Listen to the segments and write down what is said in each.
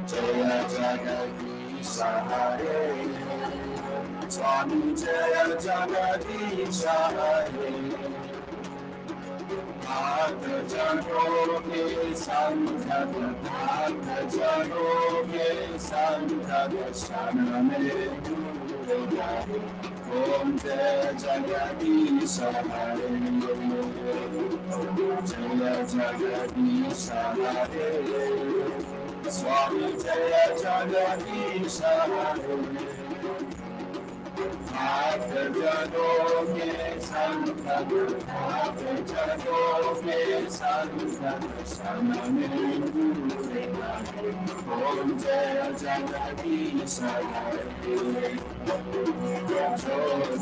Jaya Jagadisha Hare, Swami Jaya Jagadisha Hare, Bhakta Jano Ke Sangha, Bhakta Jano Ke Sangha, Shaname Durgare, Om Jaya Jagadisha Hare, Jaya Jagadisha Hare, Swami Jaya Jagadisha Hare, Bhakta Jano Ke Sangha, Bhakta Jano Ke Sangha, Shaname Durgare, Om Jaya Jagadisha Hare,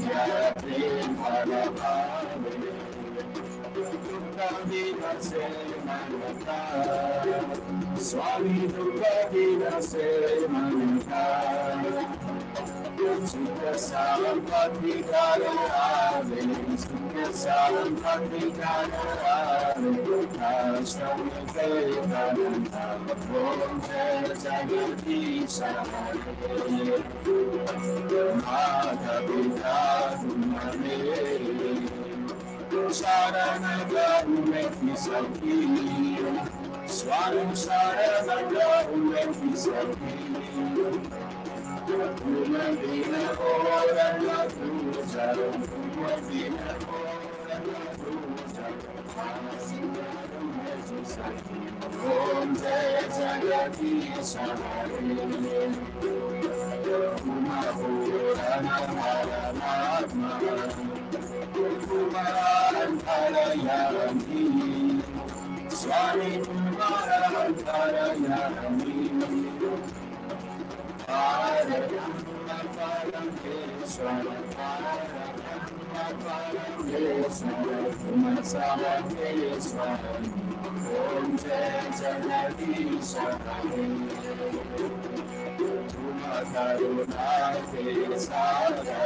Jaya Prem Swami Durga Dina Se Manaka, Sukha Salam Patri Karare, Sukha Salam Patri Karare, Ashram Kedananta, Om Jaya Jagadisha Hare, Mata Pita Dumane, Sharanagam Kisaki, Swami Sharanagam Kisaki, Umadina Orana Tuja, Umadina Orana Tuja, Om Jaya Jagadisha Hare, Umahorana Maranatma, Kumaran Karayami, Swami Kumaran Karayami, Paramma Parameswara, Paramma Parameswara, Kumasameswara, Om Jaya Jagadisha Hare, Kumakaruna Kesara,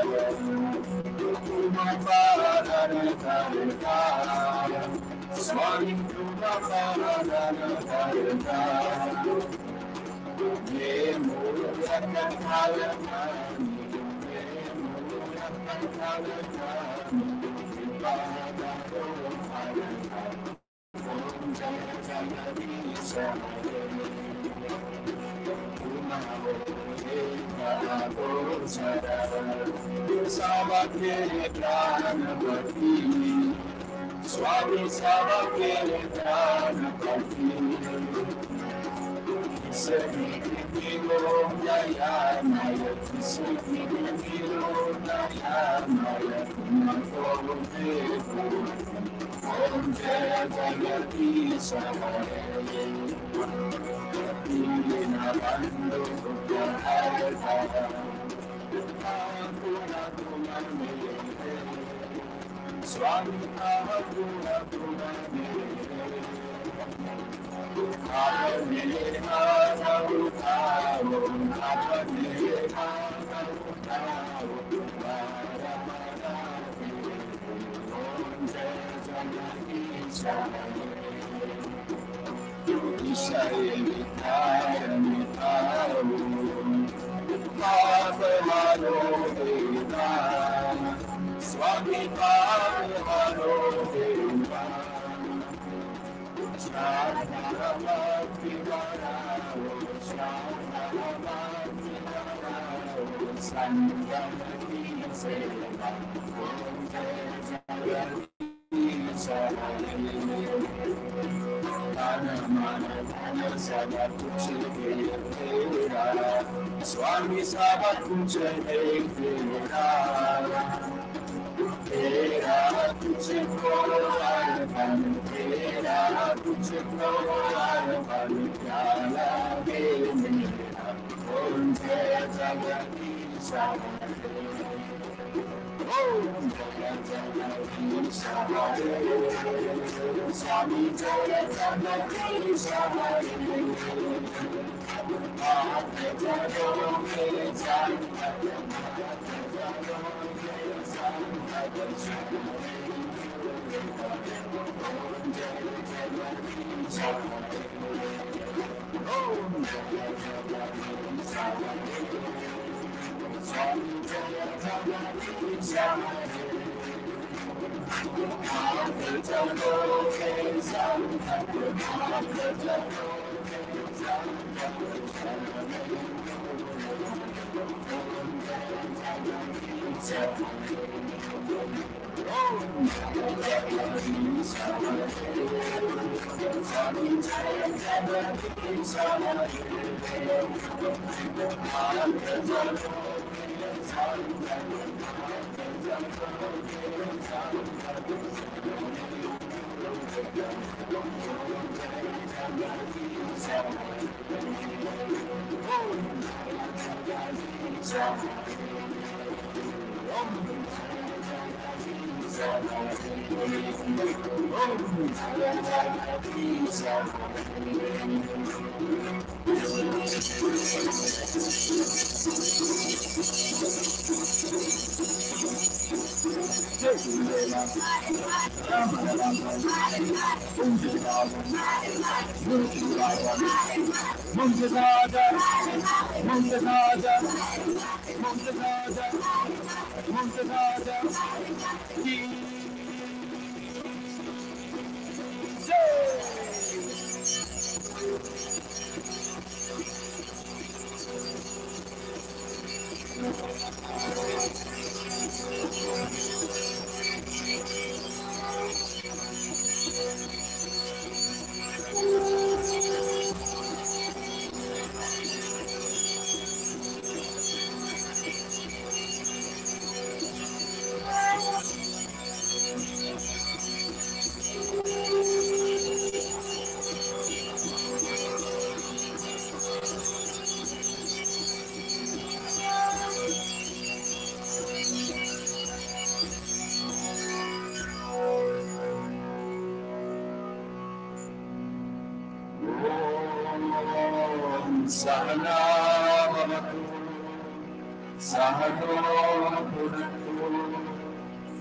Swami Kumakarana, Ye Murakakalakani, Ye Murakakalakani, Om Jaya Jagadisha Hare, Savake Pranapati, Swami Savake Pranapati, Kisaki Kilo Jaya Maya, Kisaki Kilo Jaya Maya, Nato Devu, Om Jaya Jagadisha Hare, Dina Bandhu Hare, Swami Ahaguna Kumane, Apane Mahau Taro, Apane Mahau Taro, Paramana, Om Jaya Jagadisha Hare, Ishaya Mitaya Mitaru, Pavamano Deva, Swami Pavamano Deva, Shraddhamati Varao, Shraddhamati Varao, Sanghamati Seva, Om Jaya Jagadisha Hare, Dana Mana Dana Sada Kuche Tera, Swami Sava Kuche Tera, Tera Kuche Koran, Tera Kuche Koran, Jala Devera, Om Jaya Jagadisha Hare, Om Jaya Jagadisha Hare, Swami Jaya Jagadisha Hare, Bhakta Jano Ke Sangha, Bhakta Jano Ke Sangha, Om Jaya Jagadisha Hare, Om Jaya Sahana Bhavatu Sahano Bhunaktu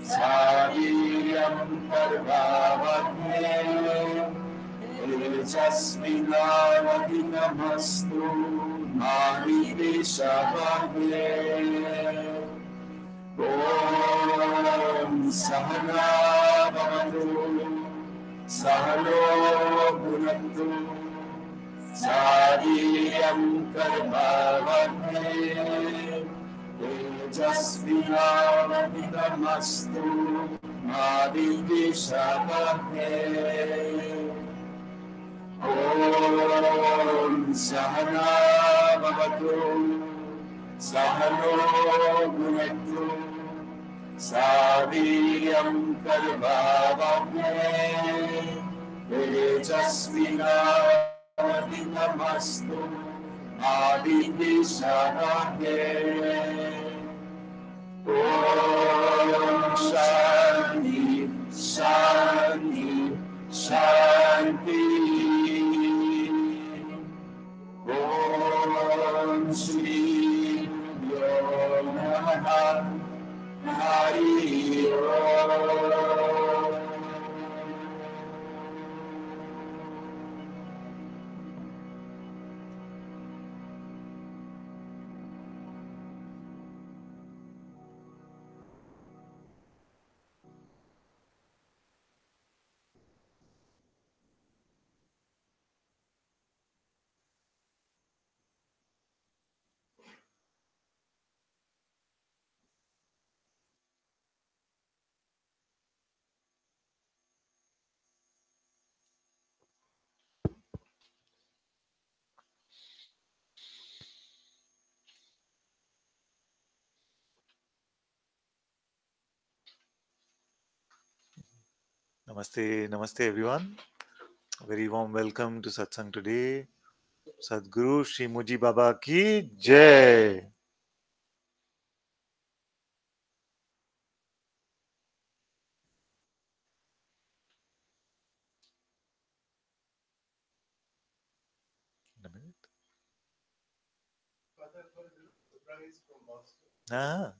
Sahiryam Parvavadne Tejasvinavadinamastu Mahideshavadne Om Sahana Bhavatu Sahano Bhunaktu Sahiryam Parvavadne Tejasvinavadinamastu Mahideshavadne Om Sahana Bhavatu Sahano Bhunaktu Sahiryam Parvavadne Tejasvinavadinamastu Mahideshavadne Om Shanti Shanti Shanti Om Shri Guru Namaha Hari Om. Namaste, namaste everyone. Very warm welcome to Satsang today. Sadhguru Shri Muji Baba ki Jai. A minute. Ah,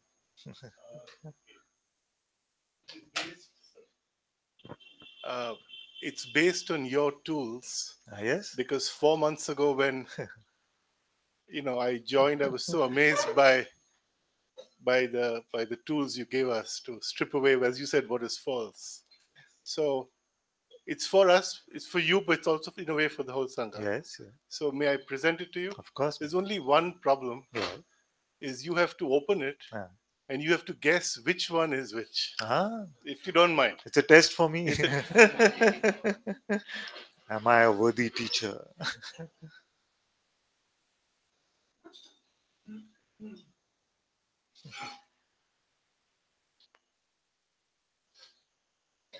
Uh, it's based on your tools yes. because 4 months ago when I joined, I was so amazed by by the tools you gave us to strip away, as you said, what is false. So it's for us, it's for you, but it's also in a way for the whole Sangha. Yes, yeah. So may I present it to you? Of course. There's only one problem, Yeah. is you have to open it Ah. and you have to guess which one is which, Ah, if you don't mind. it's a test for me. It's Am I a worthy teacher?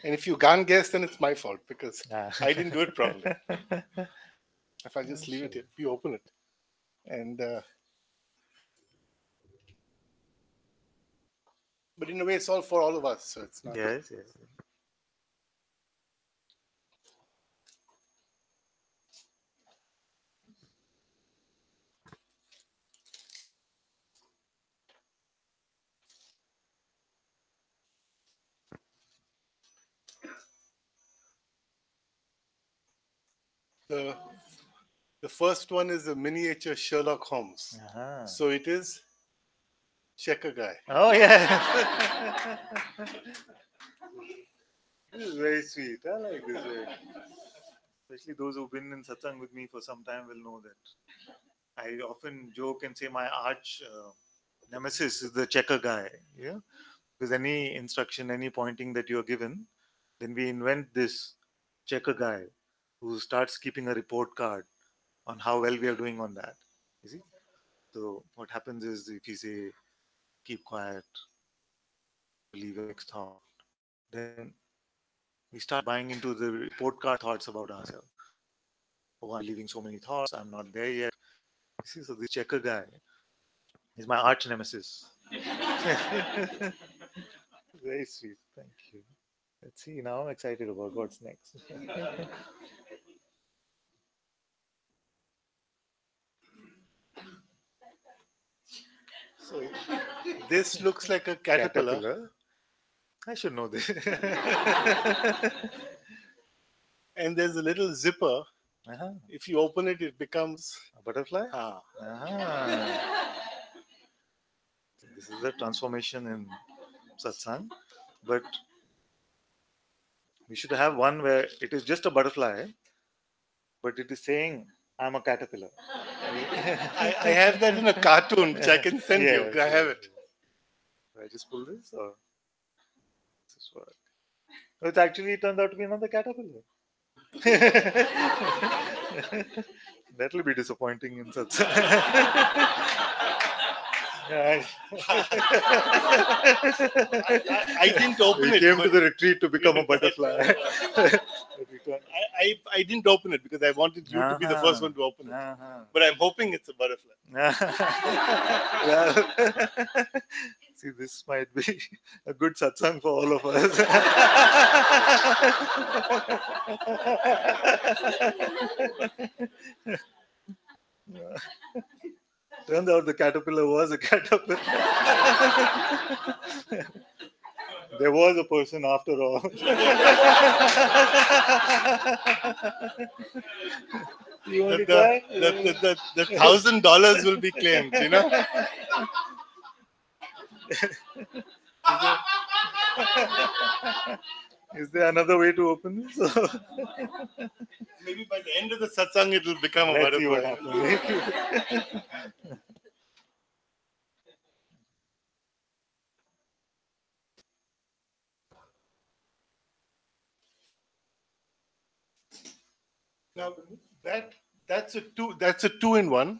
And if you can't guess, then it's my fault because Ah. I didn't do it properly. If I just leave it here, you open it. And but in a way, it's all for all of us, so it's not. Yes, yes. The first one is a miniature Sherlock Holmes. Uh-huh. So it is Checker Guy. Oh, yeah. This is very sweet. I like this way. Especially those who've been in satsang with me for some time will know that. I often joke and say my arch nemesis is the checker guy. Yeah, because any instruction, any pointing that you are given, then we invent this checker guy who starts keeping a report card on how well we are doing on that. You see? So what happens is if you say keep quiet, leave your next thought, then we start buying into the report card thoughts about ourselves. Oh, I'm leaving so many thoughts, I'm not there yet. You see, so this checker guy is my arch nemesis. Very sweet, thank you. Let's see, now I'm excited about what's next. So this looks like a caterpillar. I should know this. And there's a little zipper. Uh-huh. If you open it, it becomes A butterfly? ah. Uh-huh. This is the transformation in satsang, but we should have one where it is just a butterfly, but it is saying, I'm a caterpillar. I have that in a cartoon, which I can send you. Yes, I have yes, it. yes. I just pull this, or this is what? Oh, it actually turned out to be another caterpillar. That will be disappointing in such. I didn't open We it. came to the retreat to become a butterfly. I didn't open it because I wanted you to be the first one to open it. But I'm hoping it's a butterfly. Well, see, this might be a good satsang for all of us. Turns out the caterpillar was a caterpillar. There was a person after all. You want to try? The $1,000 will be claimed, you know. Is there another way to open this? Maybe by the end of the satsang, it will become a Let's see what butterfly. happens. Now that's a two-in-one.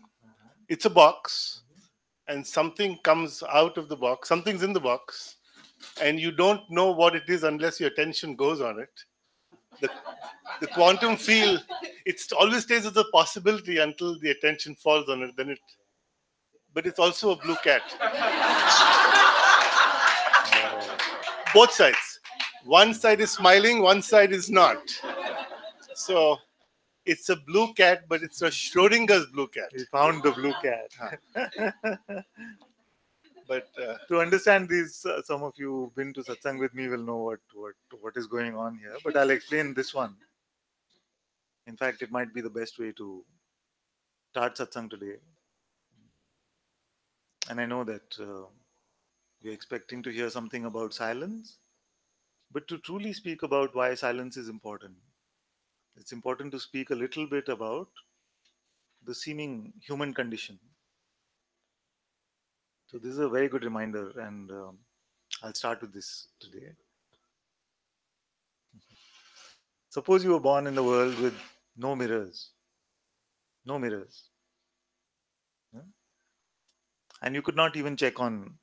It's a box, and something comes out of the box. Something's in the box, and you don't know what it is unless your attention goes on it. The quantum field, it always stays as a possibility until the attention falls on it. But it's also a blue cat. Both sides. One side is smiling, one side is not. So it's a blue cat, but it's a Schrodinger's blue cat. We found the blue cat. But to understand these, some of you who've been to satsang with me will know what is going on here. But I'll explain this one. In fact, it might be the best way to start satsang today. And I know that You're expecting to hear something about silence, but to truly speak about why silence is important, it's important to speak a little bit about the seeming human condition. So, this is a very good reminder, and I'll start with this today. Suppose you were born in the world with no mirrors, no mirrors, yeah? And you could not even check on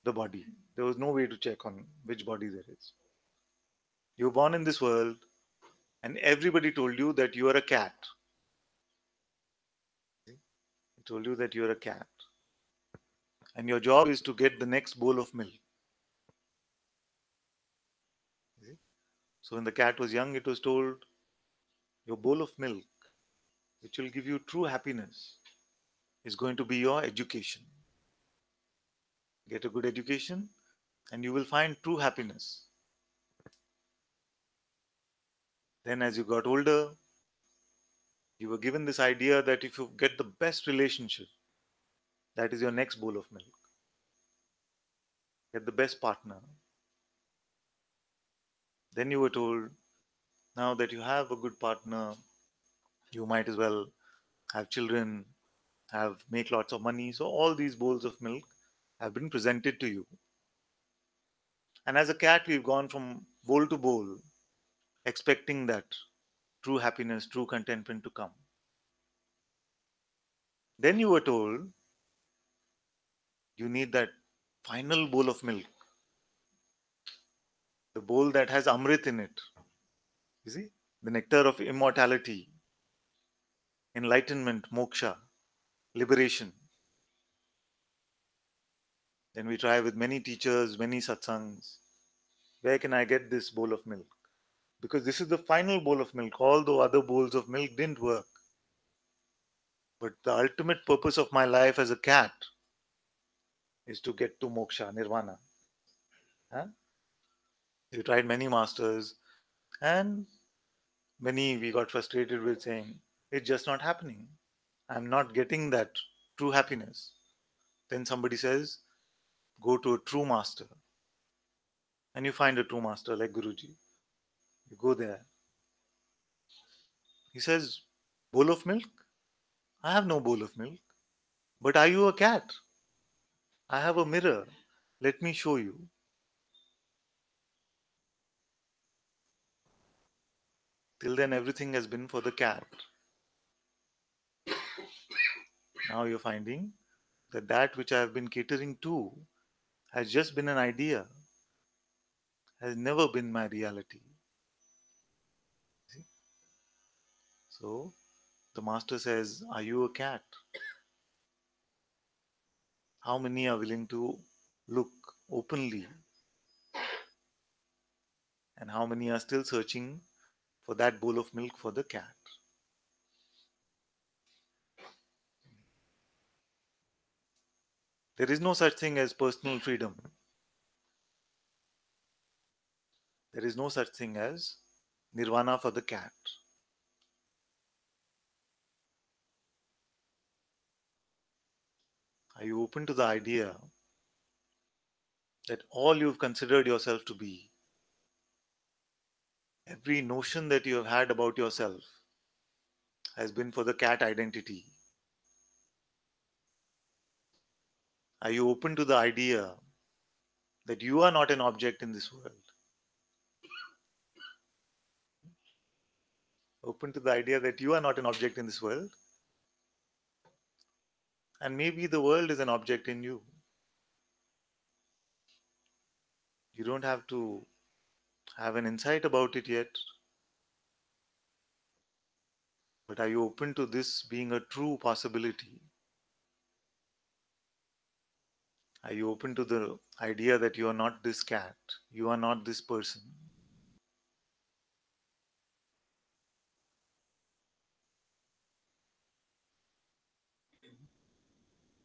the body. There was no way to check on which body there is. You were born in this world, and everybody told you that you are a cat. They told you that you are a cat, and your job is to get the next bowl of milk. So, when the cat was young, it was told, your bowl of milk, which will give you true happiness, is going to be your education. Get a good education, and you will find true happiness. Then, as you got older, you were given this idea that if you get the best relationship, that is your next bowl of milk. Get the best partner. Then you were told, now that you have a good partner, you might as well have children, have make lots of money. So all these bowls of milk have been presented to you. And as a cat, we've gone from bowl to bowl, expecting that true happiness, true contentment to come. Then you were told you need that final bowl of milk, the bowl that has Amrit in it. You see? The nectar of immortality, enlightenment, moksha, liberation. Then we try with many teachers, many satsangs. Where can I get this bowl of milk? Because this is the final bowl of milk. Although other bowls of milk didn't work. But the ultimate purpose of my life as a cat is to get to moksha, nirvana. Huh? We tried many masters, and many we got frustrated with saying, it's just not happening. I'm not getting that true happiness. Then somebody says, go to a true master. And you find a true master like Guruji. You go there. He says, bowl of milk? I have no bowl of milk. But are you a cat? I have a mirror. Let me show you. Till then, everything has been for the cat. Now you're finding that that which I have been catering to has just been an idea, has never been my reality. See? So the master says, are you a cat? How many are willing to look openly? And how many are still searching for that bowl of milk for the cat? There is no such thing as personal freedom. There is no such thing as nirvana for the cat. Are you open to the idea that all you've considered yourself to be, every notion that you have had about yourself, has been for the cat identity? Are you open to the idea that you are not an object in this world? Open to the idea that you are not an object in this world, and maybe the world is an object in you. You don't have to have an insight about it yet, but are you open to this being a true possibility? Are you open to the idea that you are not this cat, you are not this person?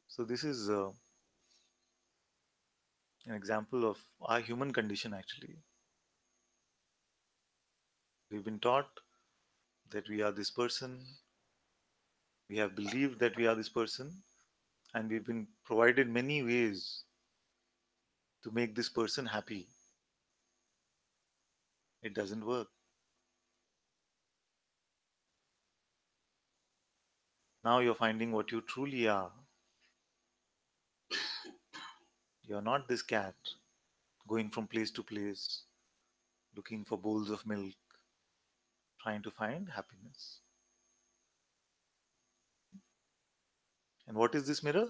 So, this is an example of our human condition actually. We've been taught that we are this person, we have believed that we are this person, and we've been provided many ways to make this person happy. It doesn't work. Now you're finding what you truly are. You're not this cat going from place to place, looking for bowls of milk, trying to find happiness. And what is this mirror?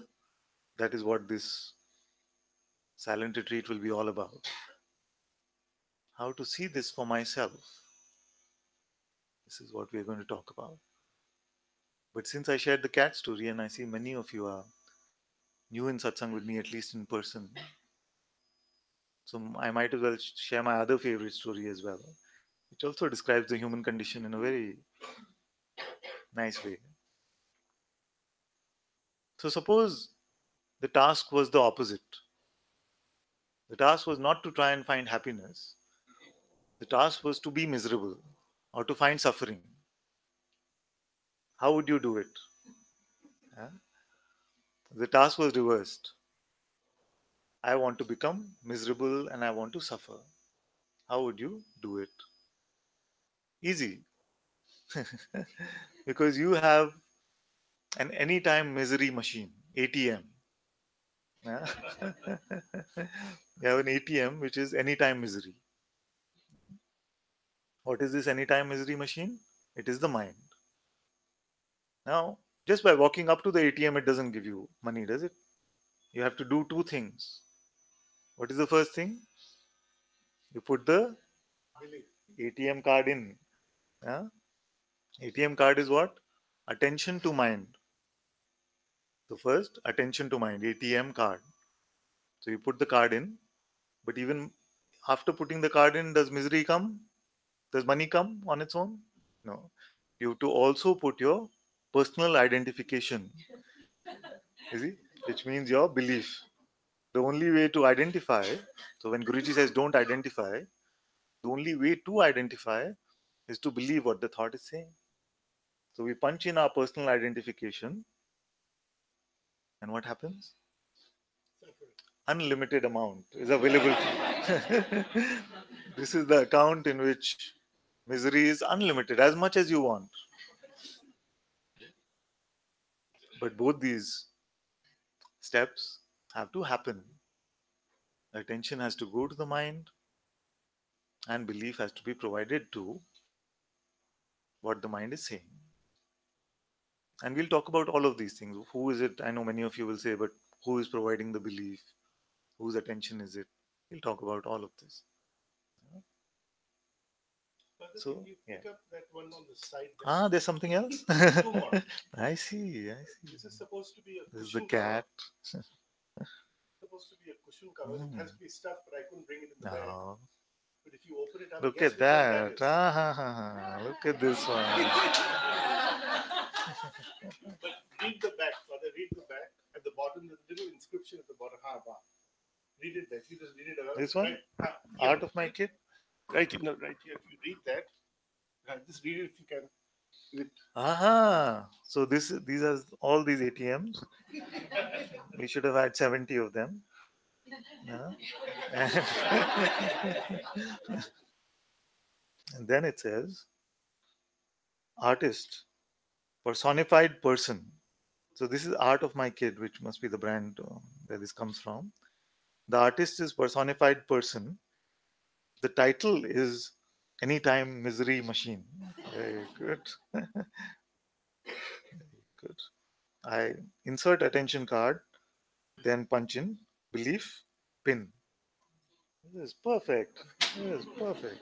That is what this silent retreat will be all about. How to see this for myself. This is what we are going to talk about. But since I shared the cat story and I see many of you are new in satsang with me, at least in person, so I might as well share my other favorite story as well, which also describes the human condition in a very nice way. So suppose the task was the opposite. The task was not to try and find happiness. The task was to be miserable or to find suffering. How would you do it? Yeah? The task was reversed. I want to become miserable and I want to suffer. How would you do it? Easy. Because you have an anytime misery machine, ATM. Yeah? You have an ATM which is anytime misery. What is this anytime misery machine? It is the mind. Now, just by walking up to the ATM, it doesn't give you money, does it? You have to do two things. What is the first thing? You put the ATM card in. Yeah? ATM card is what? Attention to mind. So first, attention to mind, ATM card. So you put the card in, but even after putting the card in, does misery come? Does money come on its own? No. You have to also put your personal identification, you see, which means your belief. The only way to identify, so when Guruji says don't identify, the only way to identify is to believe what the thought is saying. So we punch in our personal identification, and what happens? Unlimited amount is available. This is the account in which misery is unlimited, as much as you want. But both these steps have to happen. Attention has to go to the mind, and belief has to be provided to what the mind is saying. And we'll talk about all of these things. Who is it? I know many of you will say, but who is providing the belief? Whose attention is it? We'll talk about all of this. So, yeah. Pick up that one on the side. Ah, there's something else? Two more. I see. This is supposed to be a This is the cushion cover. cat. Supposed to be a cushion cover. It has to be stuffed, but I couldn't bring it in the bag. No. But if you open it up, Look guess at which one that. is. Look at this one. But read the back, Father. Read the back. At the bottom, there's a little inscription at the bottom. Read it there. If you just read it out. This one? Right, Art of my kid? right here. No, right here. If you read that, just read it if you can. So these are all these ATMs. We should have had 70 of them. Yeah. And then it says, artist, personified person. So this is Art of My Kid, which must be the brand where this comes from. The artist is personified person. The title is Anytime Misery Machine. Very good. Good. I insert attention card, then punch in belief pin. This is perfect. This is perfect.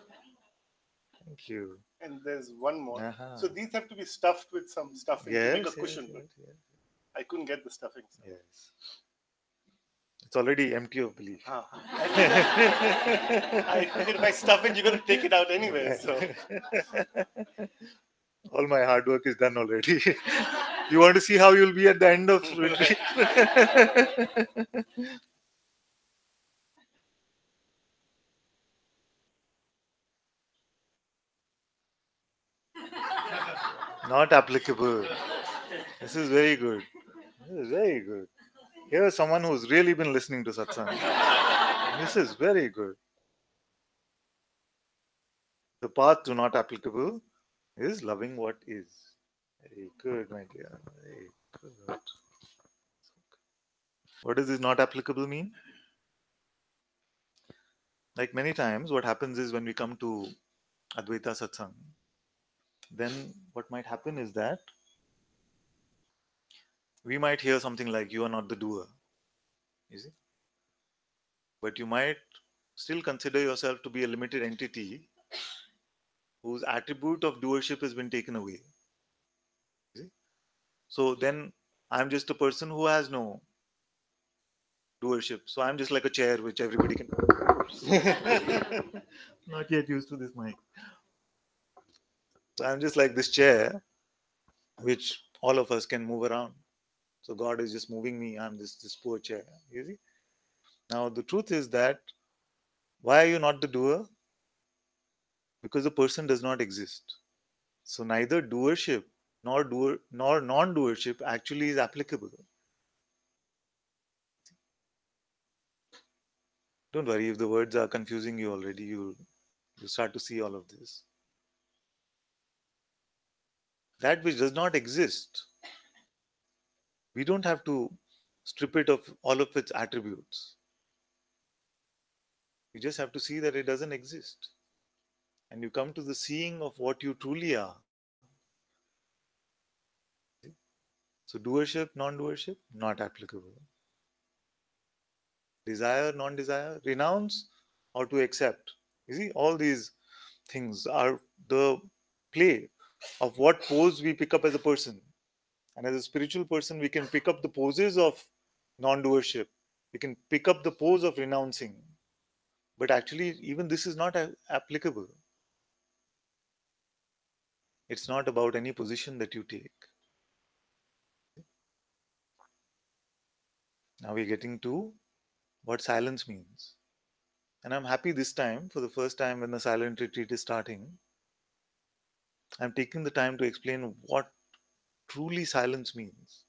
Thank you. And there's one more. Uh-huh. So these have to be stuffed with some stuffing to make a cushion. But I couldn't get the stuffing. So. Yes. It's already empty of belief. I figured if I stuff it, you're going to take it out anyway. So. All my hard work is done already. You want to see how you'll be at the end of retreat? Not applicable. This is very good. This is very good. Here's someone who's really been listening to satsang. This is very good. The path to not applicable is loving what is. Very good, my dear. Very good. What does this not applicable mean? Like many times, what happens is when we come to Advaita Satsang, then what might happen is that we might hear something like, "You are not the doer," you see, but you might still consider yourself to be a limited entity whose attribute of doership has been taken away. You see? So then I'm just a person who has no doership. So I'm just like a chair which everybody can. Not yet used to this mic. So I'm just like this chair which all of us can move around. So God is just moving me. I'm this poor chair. You see? Now the truth is that why are you not the doer? Because the person does not exist. So neither doership nor non-doership actually is applicable. Don't worry if the words are confusing you already. You start to see all of this. That which does not exist, we don't have to strip it of all of its attributes. You just have to see that it doesn't exist. And you come to the seeing of what you truly are. So doership, non-doership, not applicable. Desire, non-desire, renounce or to accept. You see, all these things are the play of what pose we pick up as a person. And as a spiritual person, we can pick up the poses of non-doership. We can pick up the pose of renouncing. But actually, even this is not applicable. It's not about any position that you take. Now we're getting to what silence means. And I'm happy this time, for the first time when the silent retreat is starting, I'm taking the time to explain what truly silence means.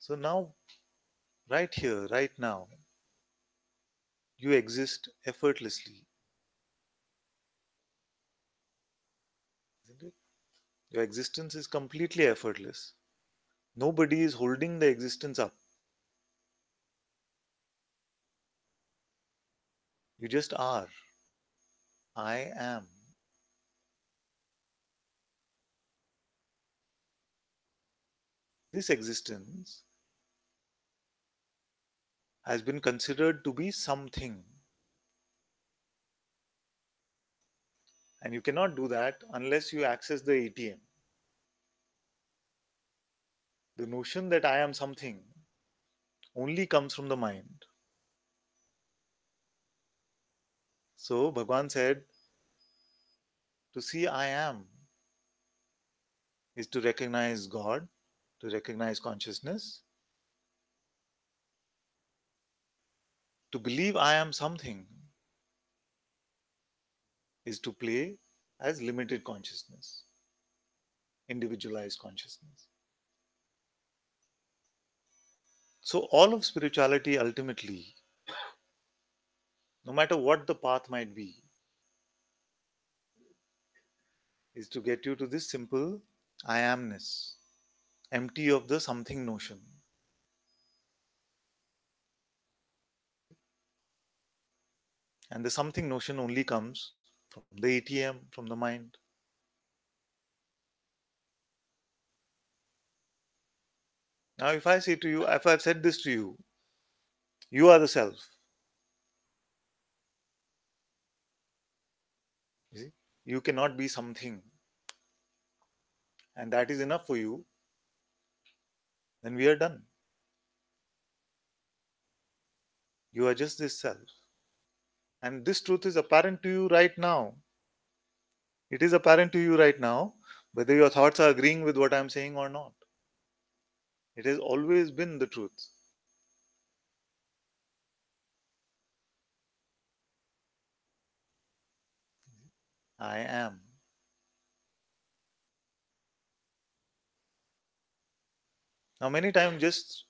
So now, right here, right now, you exist effortlessly, isn't it? Your existence is completely effortless. Nobody is holding the existence up. You just are. I am. This existence has been considered to be something. And you cannot do that unless you access the ATM. The notion that I am something only comes from the mind. So Bhagavan said, to see I am is to recognize God, to recognize consciousness. To believe I am something is to play as limited consciousness, individualized consciousness. So all of spirituality ultimately, no matter what the path might be, is to get you to this simple I amness, empty of the something notion. And the something notion only comes from the ATM, from the mind. Now, if I say to you, if I've said this to you, you are the self. You see? You cannot be something. And that is enough for you, then we are done. You are just this self. And this truth is apparent to you right now. It is apparent to you right now, whether your thoughts are agreeing with what I'm saying or not. It has always been the truth. I am. Now, many times, just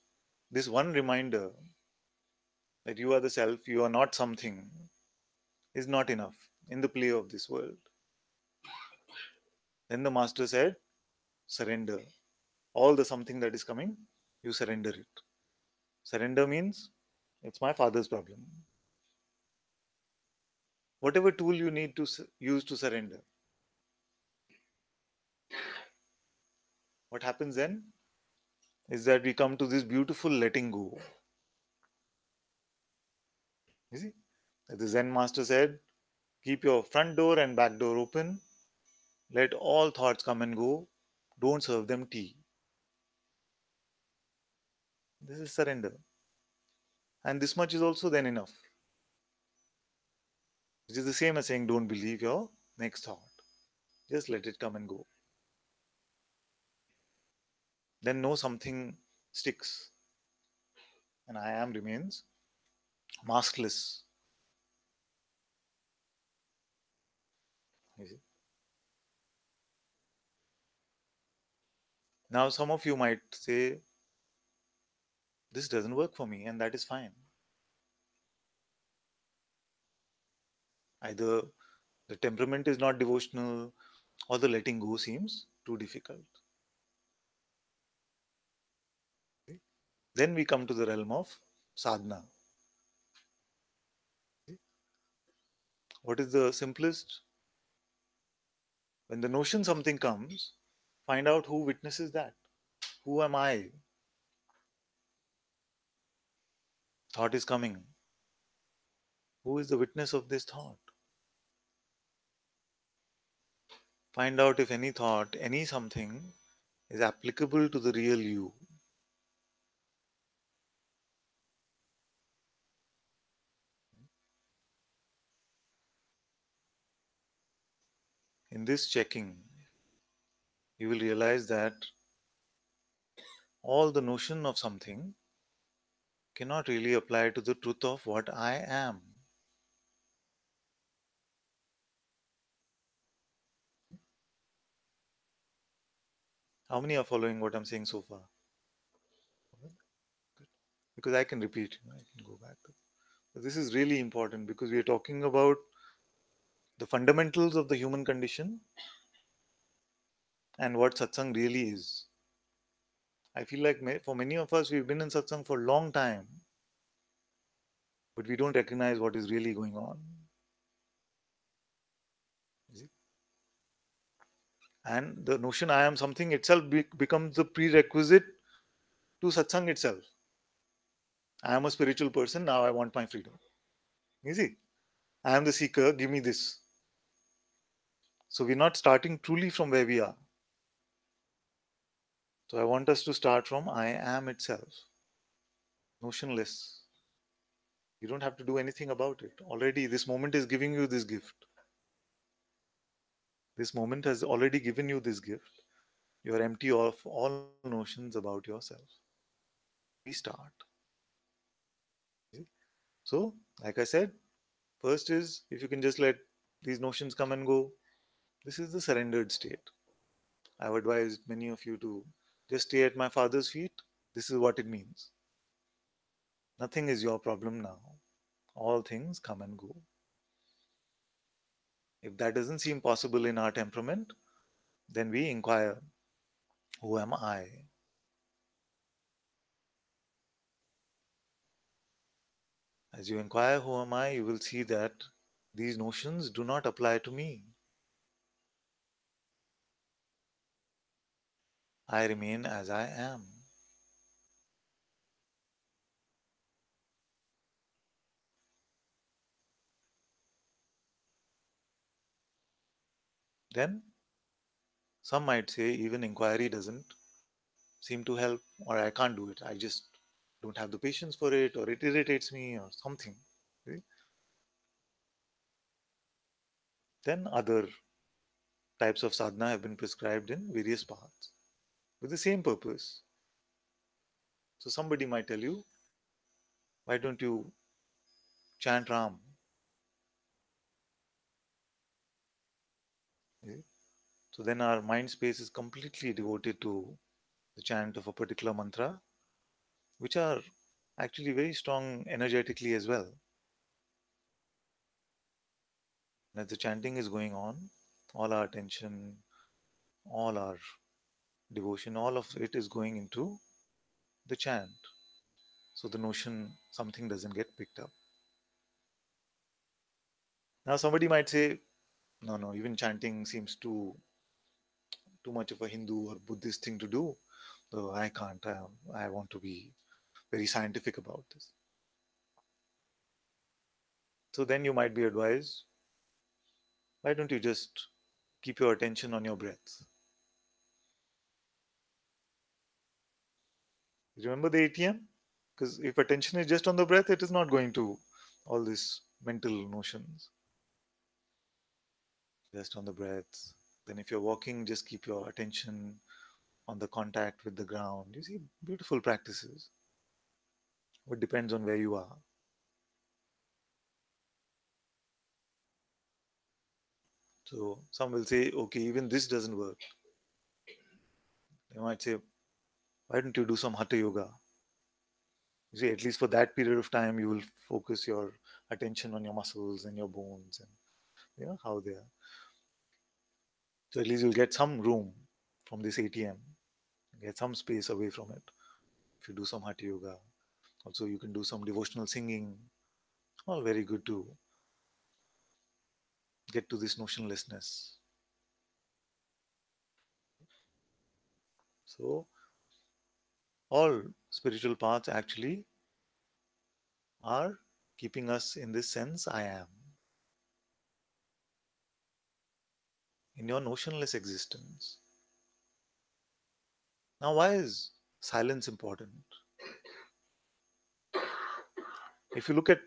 This one reminder that you are the self, you are not something, is not enough in the play of this world. Then the master said, surrender. All the something that is coming, you surrender it. Surrender means it's my father's problem. Whatever tool you need to use to surrender. What happens then is that we come to this beautiful letting go. You see? As the Zen master said, keep your front door and back door open. Let all thoughts come and go. Don't serve them tea. This is surrender. And this much is also then enough. Which is the same as saying don't believe your next thought. Just let it come and go. Then know something sticks. And I am remains maskless. You see? Now some of you might say, this doesn't work for me, and that is fine. Either the temperament is not devotional or the letting go seems too difficult. Then we come to the realm of sadhana. What is the simplest? When the notion something comes, find out who witnesses that. Who am I? Thought is coming. Who is the witness of this thought? Find out if any thought, any something is applicable to the real you. In this checking, you will realize that all the notion of something cannot really apply to the truth of what I am. How many are following what I'm saying so far? Because I can repeat, I can go back. This is really important because we are talking about the fundamentals of the human condition and what satsang really is. I feel like for many of us, we've been in satsang for a long time, but we don't recognize what is really going on. And the notion I am something itself becomes the prerequisite to satsang itself. I am a spiritual person, now I want my freedom. You see, I am the seeker, give me this. So we're not starting truly from where we are. So I want us to start from I am itself, notionless. You don't have to do anything about it. Already, this moment is giving you this gift. This moment has already given you this gift. You are empty of all notions about yourself. Restart. So, like I said, first is if you can just let these notions come and go, this is the surrendered state. I've advised many of you to just stay at my father's feet. This is what it means. Nothing is your problem now. All things come and go. If that doesn't seem possible in our temperament, then we inquire, who am I? As you inquire, who am I, you will see that these notions do not apply to me. I remain as I am. Then, some might say even inquiry doesn't seem to help, or I can't do it. I just don't have the patience for it, or it irritates me, or something. See? Then, other types of sadhana have been prescribed in various paths with the same purpose. So, somebody might tell you, why don't you chant Ram? See? So, then our mind space is completely devoted to the chant of a particular mantra, which are actually very strong energetically as well. And as the chanting is going on, all our attention, all our devotion, all of it is going into the chant. So the notion, something doesn't get picked up. Now somebody might say, no, no, even chanting seems too much of a Hindu or Buddhist thing to do. So I can't. I want to be very scientific about this. So then you might be advised, why don't you just keep your attention on your breath? Remember the ATM? Because if attention is just on the breath, it is not going to all these mental notions. Just on the breath. Then if you're walking, just keep your attention on the contact with the ground. You see, beautiful practices. It depends on where you are. So some will say, okay, even this doesn't work. They might say, why don't you do some hatha yoga? You see, at least for that period of time, you will focus your attention on your muscles and your bones and how they are. So at least you'll get some room from this ATM, get some space away from it. If you do some hatha yoga, also you can do some devotional singing. All very good to get to this notionlessness. So all spiritual paths actually are keeping us in this sense, I am. In your notionless existence. Now, why is silence important? If you look at,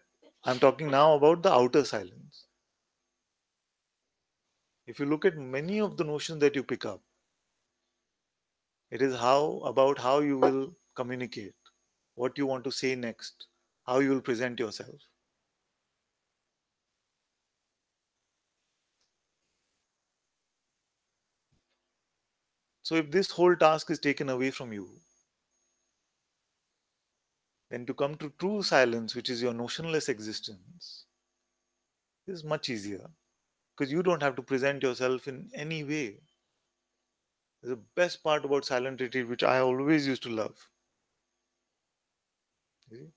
I'm talking now about the outer silence. If you look at many of the notions that you pick up, it is about how you will communicate, what you want to say next, how you will present yourself. So, if this whole task is taken away from you, then to come to true silence, which is your notionless existence, is much easier because you don't have to present yourself in any way. The best part about silent retreat, which I always used to love, you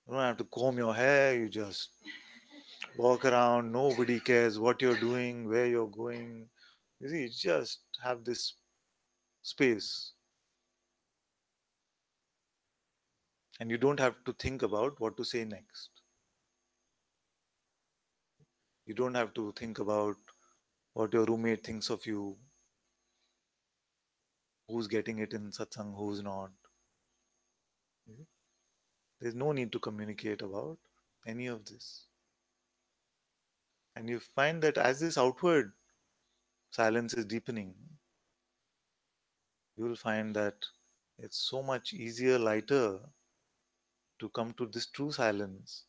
don't have to comb your hair, you just walk around, nobody cares what you're doing, where you're going. You see, just have this space. And you don't have to think about what to say next. You don't have to think about what your roommate thinks of you, who's getting it in satsang, who's not. There's no need to communicate about any of this. And you find that as this outward silence is deepening, you will find that it's so much easier, lighter to come to this true silence,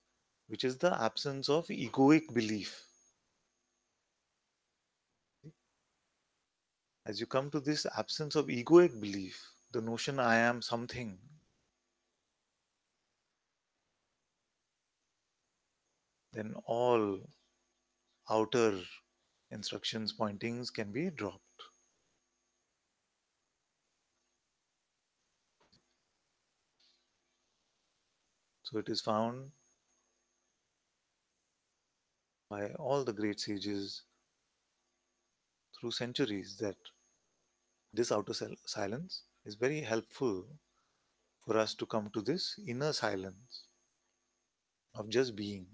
which is the absence of egoic belief. As you come to this absence of egoic belief, the notion I am something, then all outer instructions, pointings can be dropped. So it is found by all the great sages through centuries that this outer silence is very helpful for us to come to this inner silence of just being.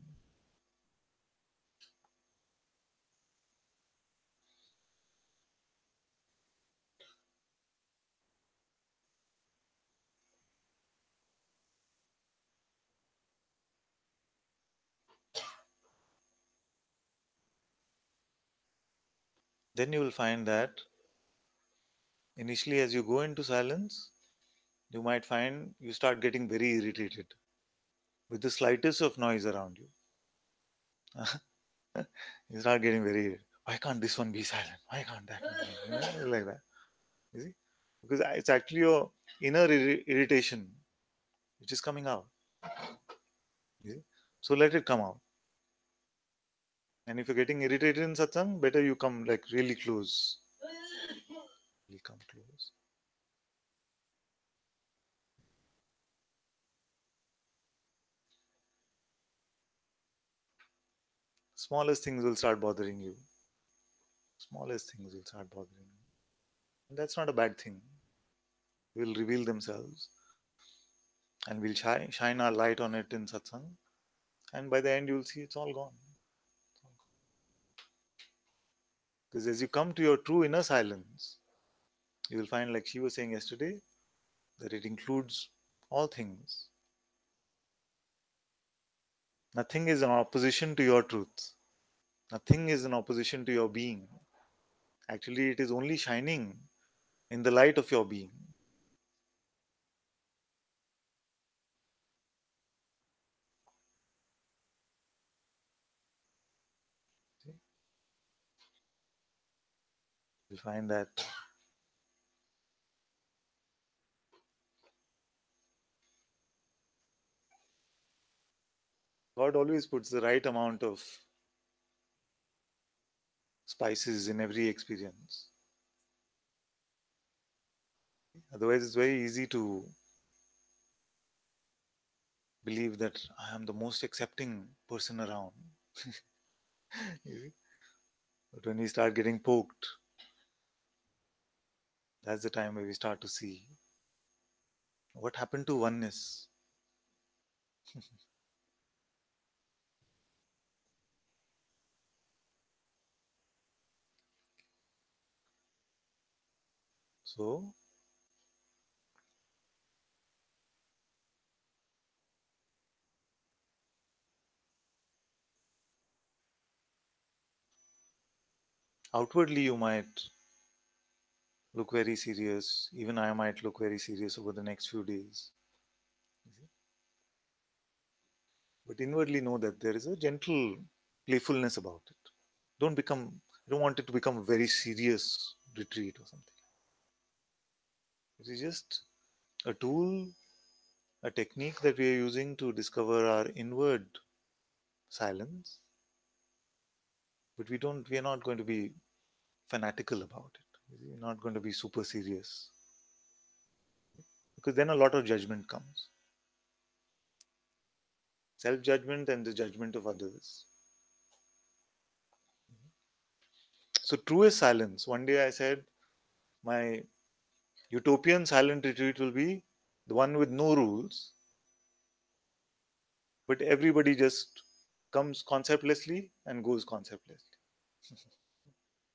Then you will find that initially, as you go into silence, you might find you start getting very irritated with the slightest of noise around you. You start getting very, why can't this one be silent? Why can't that one be? Like that. You see? Because it's actually your inner irritation which is coming out. So let it come out. And if you're getting irritated in satsang, better you come like really close. Really come close. Smallest things will start bothering you. Smallest things will start bothering you. And that's not a bad thing. They will reveal themselves. And we'll shine our light on it in satsang. And by the end, you'll see it's all gone. Because as you come to your true inner silence, you will find, like she was saying yesterday, that it includes all things. Nothing is in opposition to your truth. Nothing is in opposition to your being. Actually, it is only shining in the light of your being. You'll find that God always puts the right amount of spices in every experience. Otherwise, it's very easy to believe that I am the most accepting person around. But when we start getting poked, that's the time where we start to see what happened to oneness. So, outwardly, you might look very serious. Even I might look very serious over the next few days. But inwardly, know that there is a gentle playfulness about it. I don't want it to become a very serious retreat or something. It is just a tool, a technique that we are using to discover our inward silence. But we are not going to be fanatical about it. We're not going to be super serious. Because then a lot of judgment comes. Self-judgment and the judgment of others. So true is silence. One day I said, my utopian silent retreat will be the one with no rules, but everybody just comes conceptlessly and goes conceptlessly.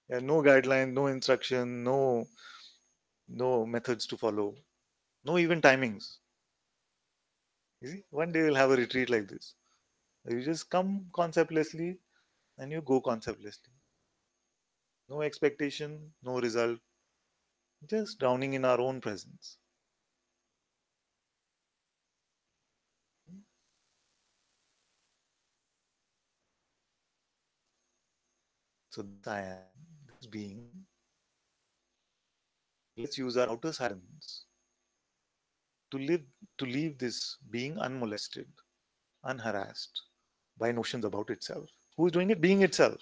There are no guidelines, no instruction, no methods to follow, no even timings. You see, one day we'll have a retreat like this. You just come conceptlessly and you go conceptlessly. No expectation, no result, just drowning in our own presence. So this I am, this being. Let's use our outer silence to live to leave this being unmolested, unharassed by notions about itself. Who is doing it? Being itself.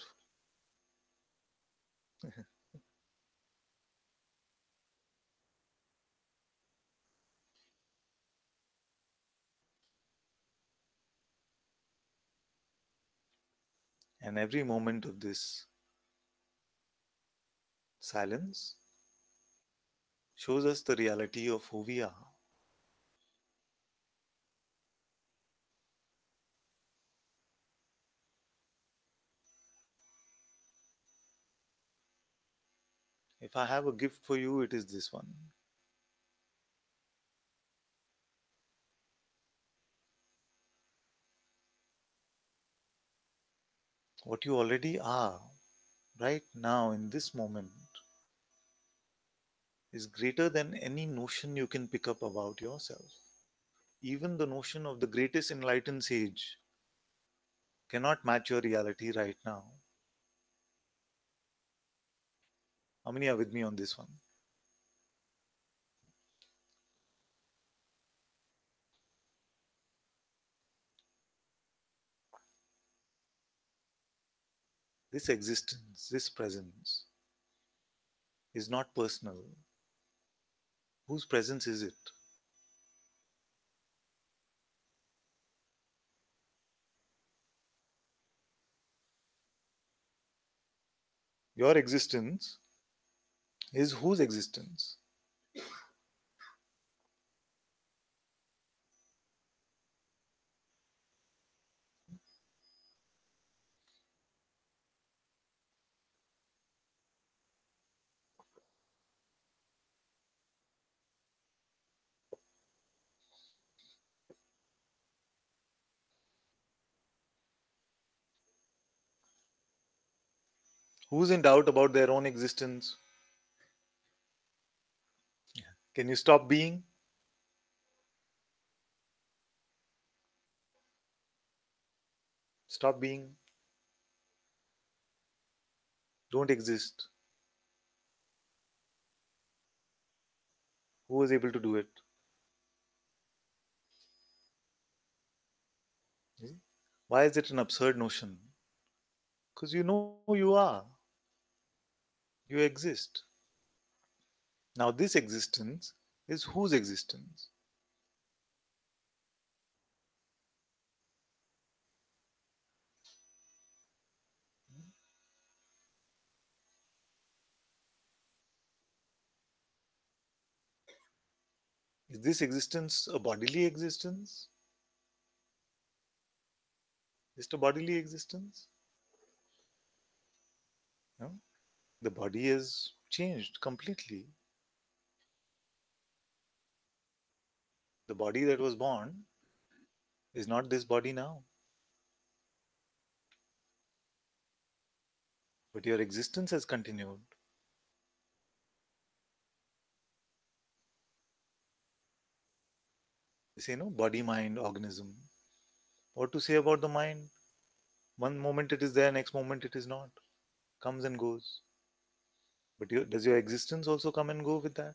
And every moment of this silence shows us the reality of who we are. If I have a gift for you, it is this one. What you already are, right now in this moment, is greater than any notion you can pick up about yourself. Even the notion of the greatest enlightened sage cannot match your reality right now. How many are with me on this one? This existence, this presence, is not personal. Whose presence is it? Your existence is whose existence? Who's in doubt about their own existence? Can you stop being? Stop being. Don't exist. Who was able to do it? Why is it an absurd notion? Because you know you are. You exist. Now, this existence is whose existence? Is this existence a bodily existence? Just a bodily existence? No? The body has changed completely. The body that was born is not this body now. But your existence has continued. You say, no, body, mind, organism. What to say about the mind? One moment it is there, next moment it is not. Comes and goes. But does your existence also come and go with that?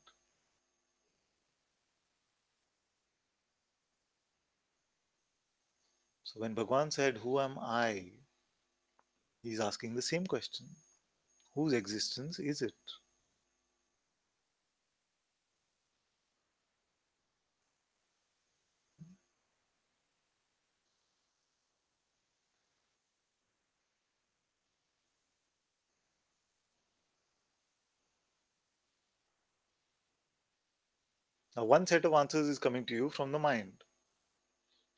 So when Bhagwan said, who am I? He's asking the same question. Whose existence is it? Now, one set of answers is coming to you from the mind,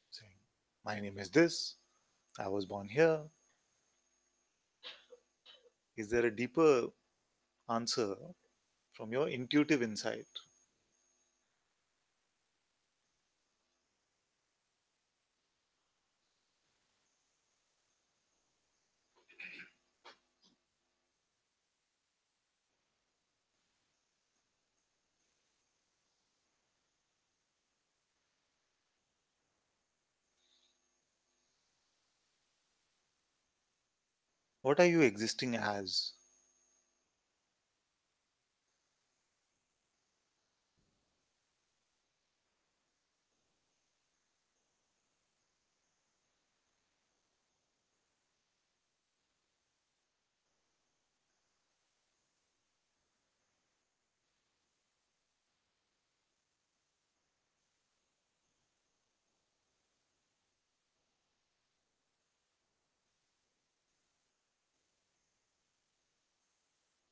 saying, my name is this, I was born here. Is there a deeper answer from your intuitive insight? What are you existing as?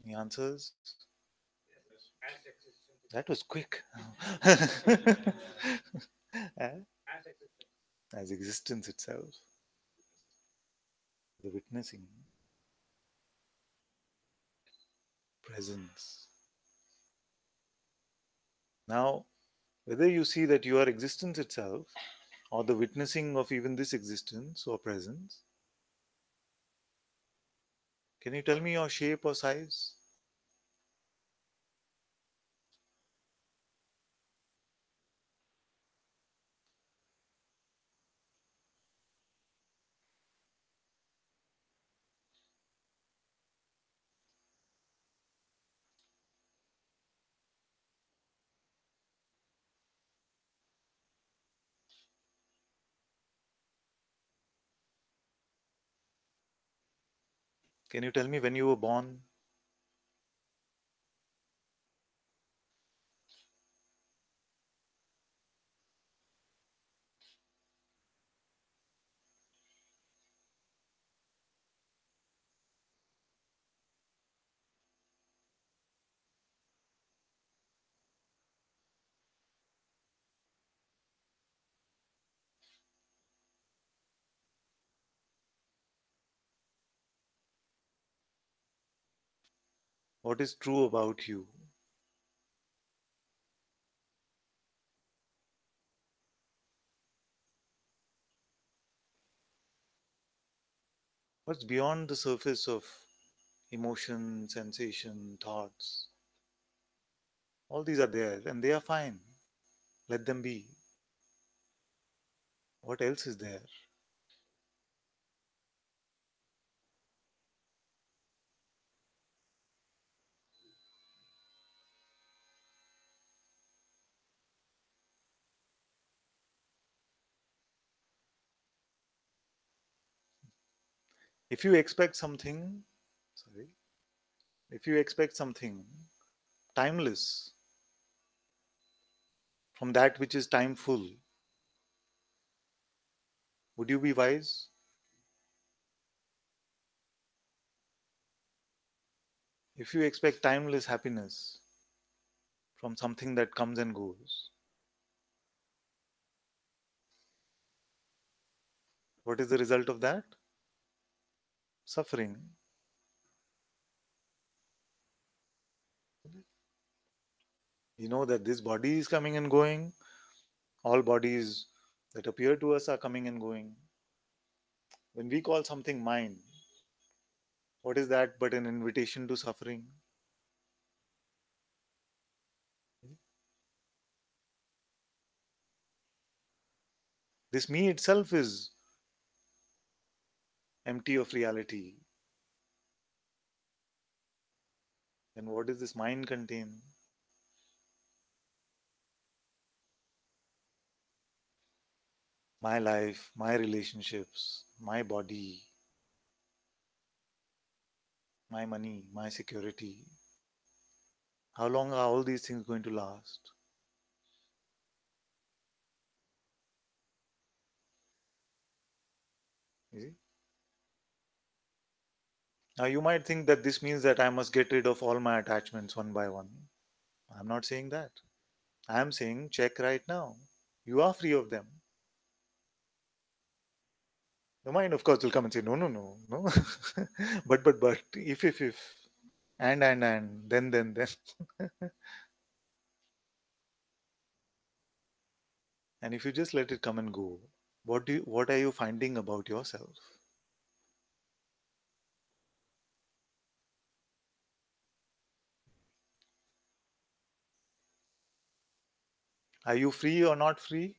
The answers? That was quick. Eh? As existence itself, the witnessing, presence. Now, whether you see that you are existence itself or the witnessing of even this existence or presence, can you tell me your shape or size? Can you tell me when you were born? What is true about you? What's beyond the surface of emotion, sensation, thoughts? All these are there and they are fine. Let them be. What else is there? If you expect something, sorry, if you expect something timeless from that which is timeful, would you be wise? If you expect timeless happiness from something that comes and goes, what is the result of that? Suffering. You know that this body is coming and going. All bodies that appear to us are coming and going. When we call something mind, what is that but an invitation to suffering? This me itself is empty of reality. Then what does this mind contain? My life, my relationships, my body, my money, my security. How long are all these things going to last? You see? Now you might think that this means that I must get rid of all my attachments one by one. I'm not saying that. I'm saying check right now. You are free of them. The mind, of course, will come and say, no, no, no, no. but, if, and, then. And if you just let it come and go, what are you finding about yourself? Are you free or not free?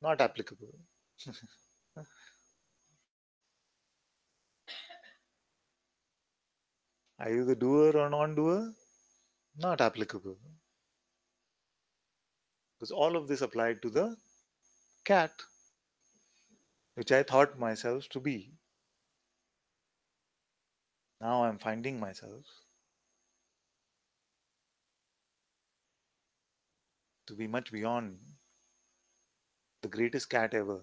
Not applicable. Are you the doer or non-doer? Not applicable. Because all of this applied to the cat, which I thought myself to be. Now I'm finding myself to be much beyond the greatest cat ever.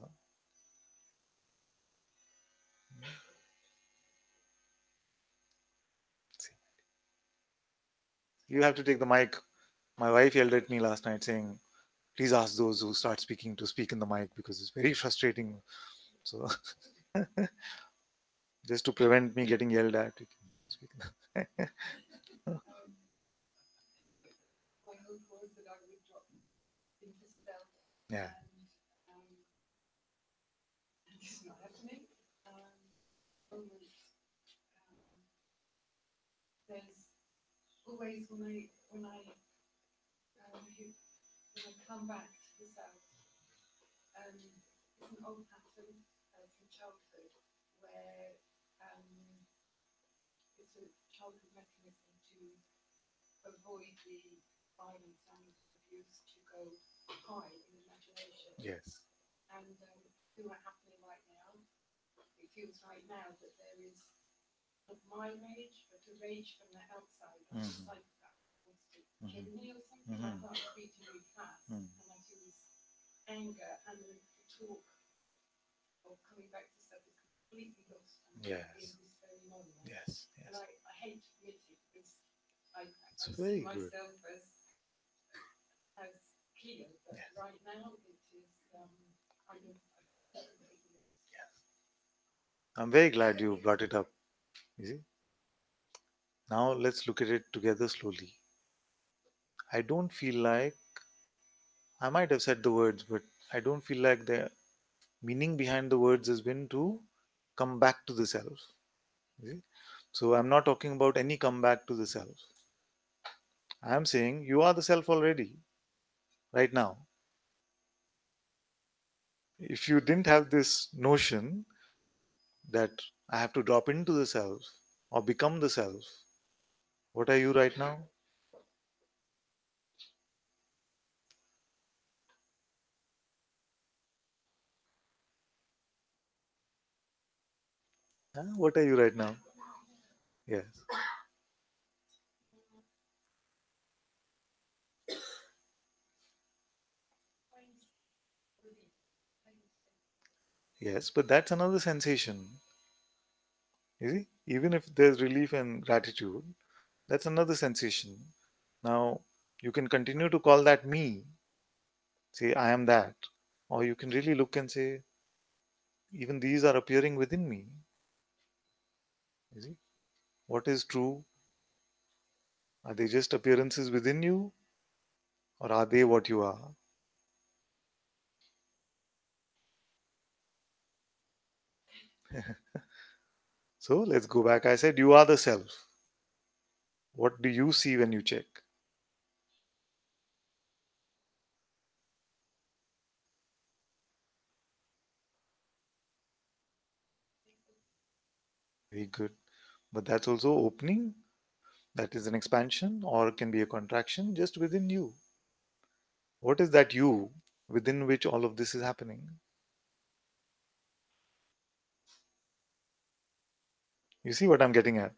You have to take the mic. My wife yelled at me last night saying, please ask those who start speaking to speak in the mic because it's very frustrating. So, just to prevent me getting yelled at, you can speak. Yeah. Yes. of my rage, but a rage from the outside, Mhm. like that wants to Mhm. kill me or something. Mhm. My heart's beating really fast, Mhm. and I feel this anger, and the talk of coming back to stuff is completely lost. And Yes. in this very moment. Yes. And Yes. I hate to admit it because I It's see very good. myself as clear, but Yes. right now it is kind of. I'm very glad you brought it up. You see? Now let's look at it together slowly. I don't feel like I might have said the words, but I don't feel like the meaning behind the words has been to come back to the self. You see? So I'm not talking about any comeback to the self. I'm saying you are the self already, right now. If you didn't have this notion that I have to drop into the self or become the self, what are you right now? Huh? What are you right now? Yes. Yes, but that's another sensation. You see? Even if there's relief and gratitude, that's another sensation. Now, you can continue to call that me, say, I am that. Or you can really look and say, even these are appearing within me. You see? What is true? Are they just appearances within you? Or are they what you are? So let's go back. I said, you are the self. What do you see when you check? Very good. But that's also opening. That is an expansion or can be a contraction just within you. What is that you within which all of this is happening? You see what I'm getting at?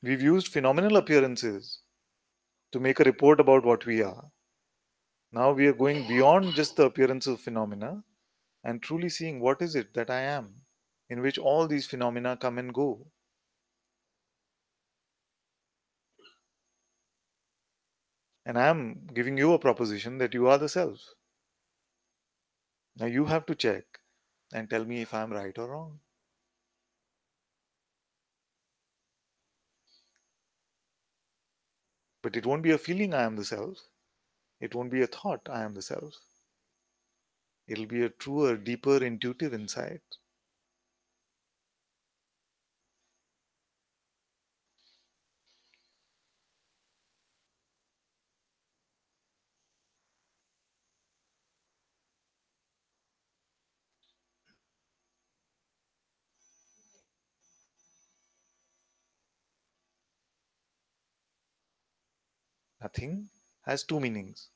We've used phenomenal appearances to make a report about what we are. Now we are going beyond just the appearance of phenomena and truly seeing what is it that I am, in which all these phenomena come and go. And I'm giving you a proposition that you are the self. Now you have to check and tell me if I'm right or wrong. But it won't be a feeling I am the self. It won't be a thought I am the self. It'll be a truer, deeper, intuitive insight. Nothing has two meanings.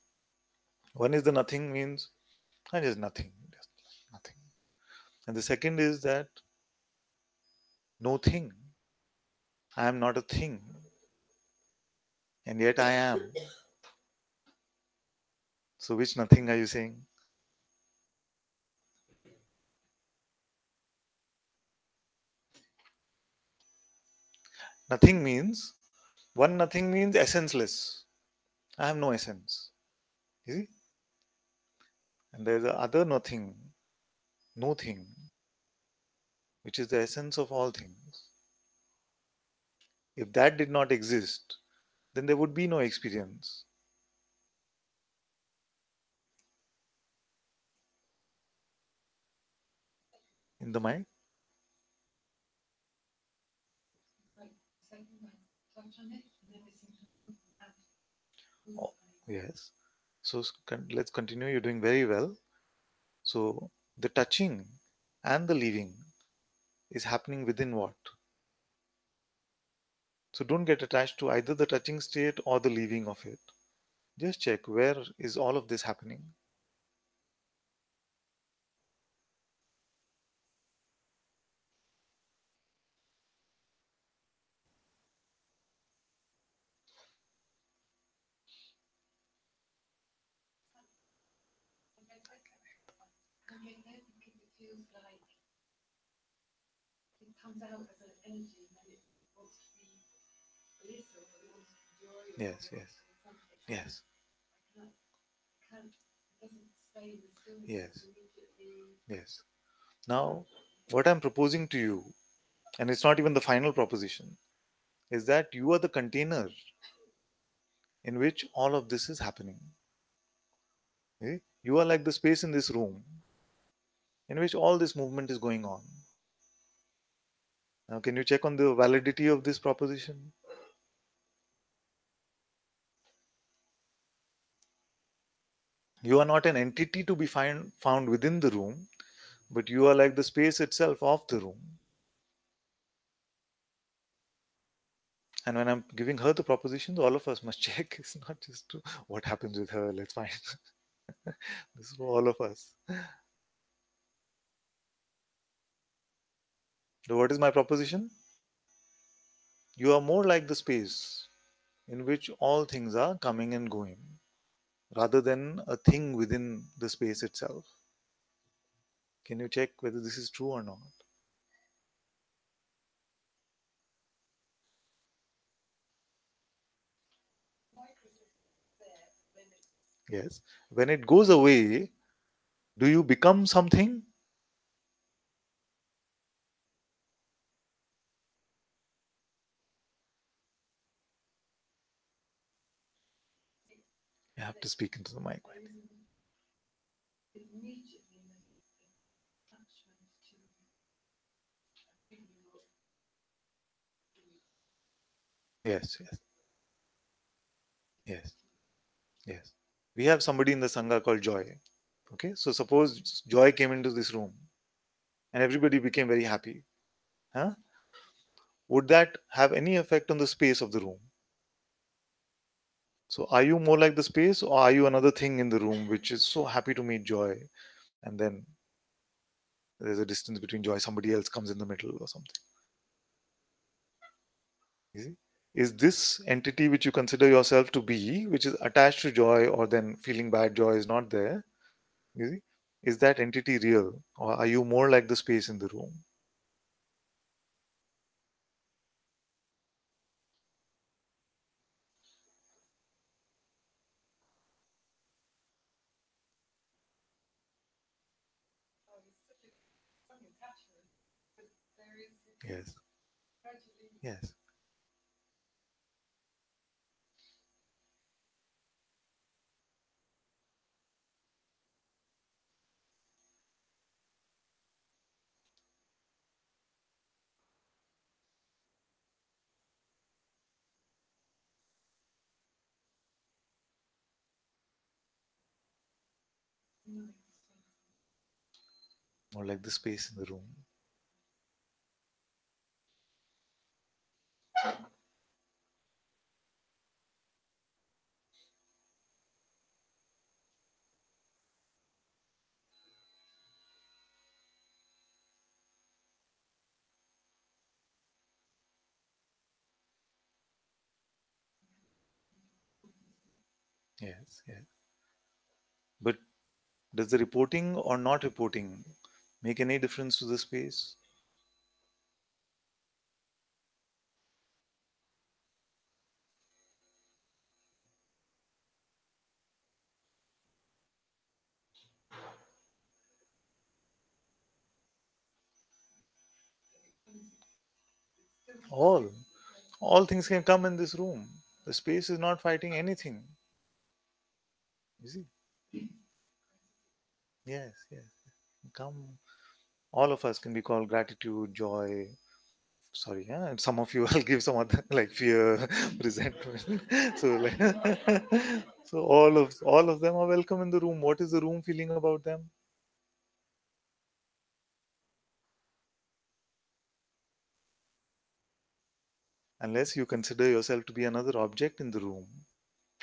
One is the nothing means I just nothing, just nothing. And the second is that no thing. I am not a thing, and yet I am. So which nothing are you saying? Nothing means one nothing means essenceless. I have no essence. You see? And there's the other nothing, no thing, which is the essence of all things. If that did not exist, then there would be no experience in the mind. Oh, yes. So let's continue. You're doing very well. So the touching and the leaving is happening within what? So don't get attached to either the touching state or the leaving of it. Just check where is all of this happening. feels like it comes out as an energy and then it wants to be bliss or it wants to be joy or Yes, it yes, wants to be something. yes, I can't, it doesn't stay in the stillness. yes, It's immediately. yes. Now, what I'm proposing to you, and it's not even the final proposition, is that you are the container in which all of this is happening. Okay? You are like the space in this room in which all this movement is going on. Now, can you check on the validity of this proposition? You are not an entity to be found within the room, but you are like the space itself of the room. And when I'm giving her the propositions, all of us must check. It's not just to, what happens with her, let's find. This is for all of us. So what is my proposition? You are more like the space in which all things are coming and going, rather than a thing within the space itself. Can you check whether this is true or not? Yes. When it goes away, do you become something? You have to speak into the mic. Immediately an attachment to a feeling of Yes, yes, yes, yes. We have somebody in the Sangha called Joy. Okay, so suppose Joy came into this room and everybody became very happy. Huh? Would that have any effect on the space of the room? So, are you more like the space, or are you another thing in the room which is so happy to meet Joy, and then there's a distance between Joy, somebody else comes in the middle or something? You see? Is this entity which you consider yourself to be, which is attached to Joy, or then feeling bad Joy is not there? You see? Is that entity real, or are you more like the space in the room? some attachment, but there is Yes, gradually yes. More like the space in the room. Yes, yes. But does the reporting or not reporting make any difference to the space? All. All things can come in this room. The space is not fighting anything. You see? Yes, yes. Come. All of us can be called gratitude, joy. Sorry, yeah. And some of you will give some other like fear, resentment. So like, so all of them are welcome in the room. What is the room feeling about them? Unless you consider yourself to be another object in the room.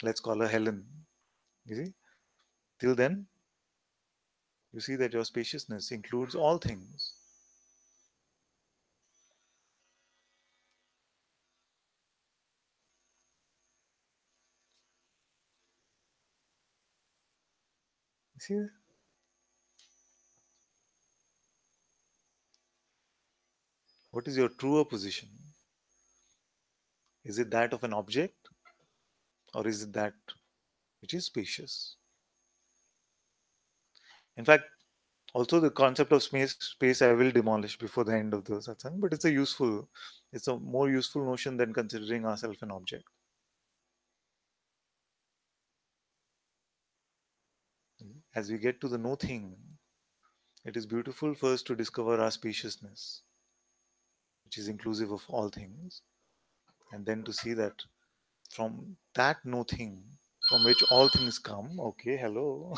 Let's call her Helen. You see? Till then, you see that your spaciousness includes all things. You see? What is your truer position? Is it that of an object, or is it that which is spacious? In fact, also the concept of space I will demolish before the end of the satsang, but it's a more useful notion than considering ourselves an object. As we get to the no thing, it is beautiful first to discover our spaciousness, which is inclusive of all things, and then to see that from that no thing, from which all things come. Okay, hello.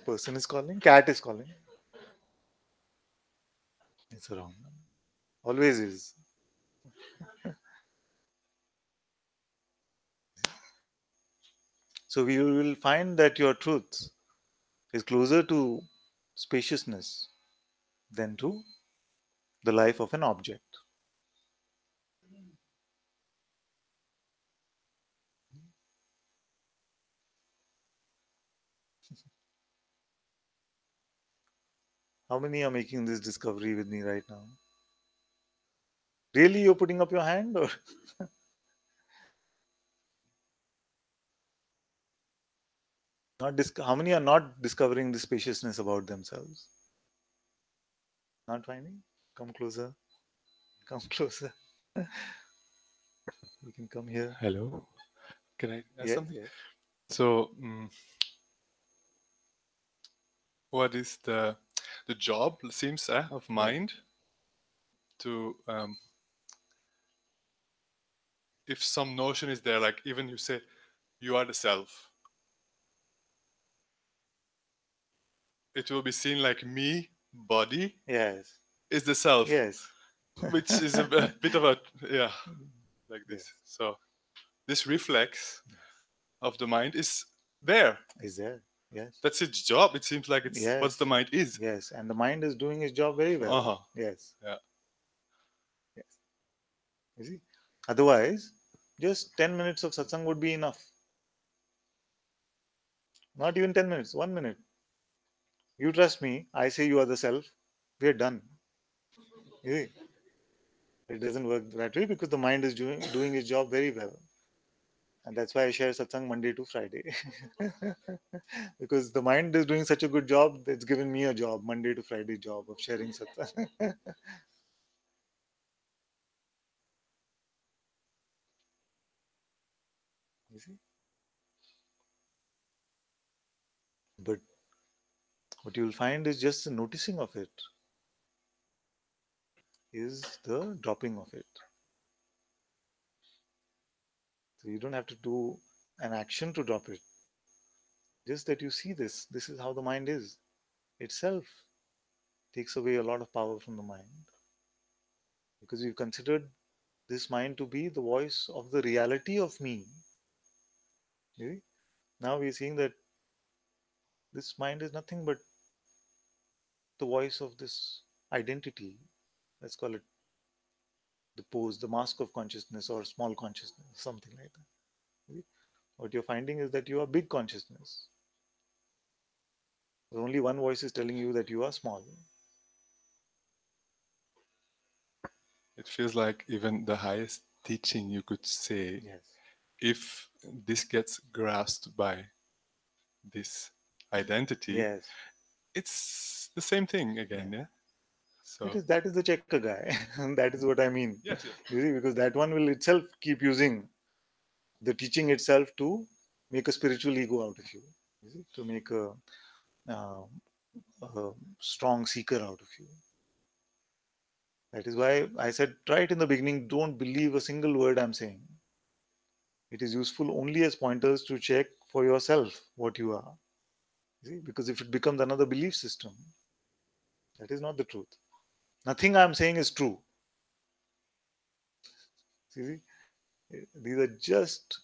Person is calling, cat is calling. It's wrong. Always is. So we will find that your truth is closer to spaciousness than to the life of an object. How many are making this discovery with me right now? Really, you're putting up your hand, or not? How many are not discovering the spaciousness about themselves? Not finding? Come closer. Come closer. You can come here. Hello. Can I ask Yeah, something? yeah. So, what is the job seems of mind to if some notion is there, like even you say you are the self, it will be seen like me body Yes. is the self, Yes. which is a bit of a like this. Yes. So this reflex of the mind is there. Is there? Yes. That's its job. It seems like it's Yes. what the mind is. Yes. And the mind is doing its job very well. Uh-huh. Yes. Yeah. Yes. You see? Otherwise, just 10 minutes of satsang would be enough. Not even 10 minutes, 1 minute. You trust me, I say you are the self, we are done. You see? It doesn't work that way because the mind is doing its job very well. And that's why I share satsang Monday to Friday. Because the mind is doing such a good job, it's given me a job, Monday to Friday job of sharing satsang. You see? But what you'll find is just the noticing of it is the dropping of it. So you don't have to do an action to drop it. Just that you see this. This is how the mind is. Itself takes away a lot of power from the mind. Because we've considered this mind to be the voice of the reality of me. You see? Now we're seeing that this mind is nothing but the voice of this identity. Let's call it the pose, the mask of consciousness or small consciousness, something like that. You see? What you're finding is that you are big consciousness. Only one voice is telling you that you are small. It feels like even the highest teaching you could say, Yes. if this gets grasped by this identity, Yes. it's the same thing again, yeah? So That is the checker guy. That is what I mean. yes. You see, because that one will itself keep using the teaching itself to make a spiritual ego out of you. You see, to make uh, a strong seeker out of you. That is why I said right in the beginning, don't believe a single word I'm saying. It is useful only as pointers to check for yourself what you are. You see, because if it becomes another belief system, that is not the truth. Nothing I'm saying is true. See, these are just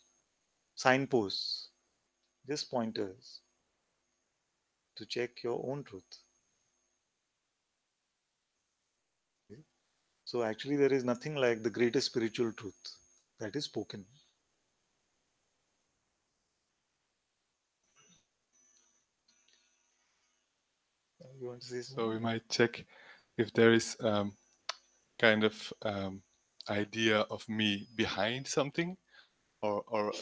signposts, just pointers to check your own truth. So actually, there is nothing like the greatest spiritual truth that is spoken. You want to say So something? we might check if there is kind of idea of me behind something, or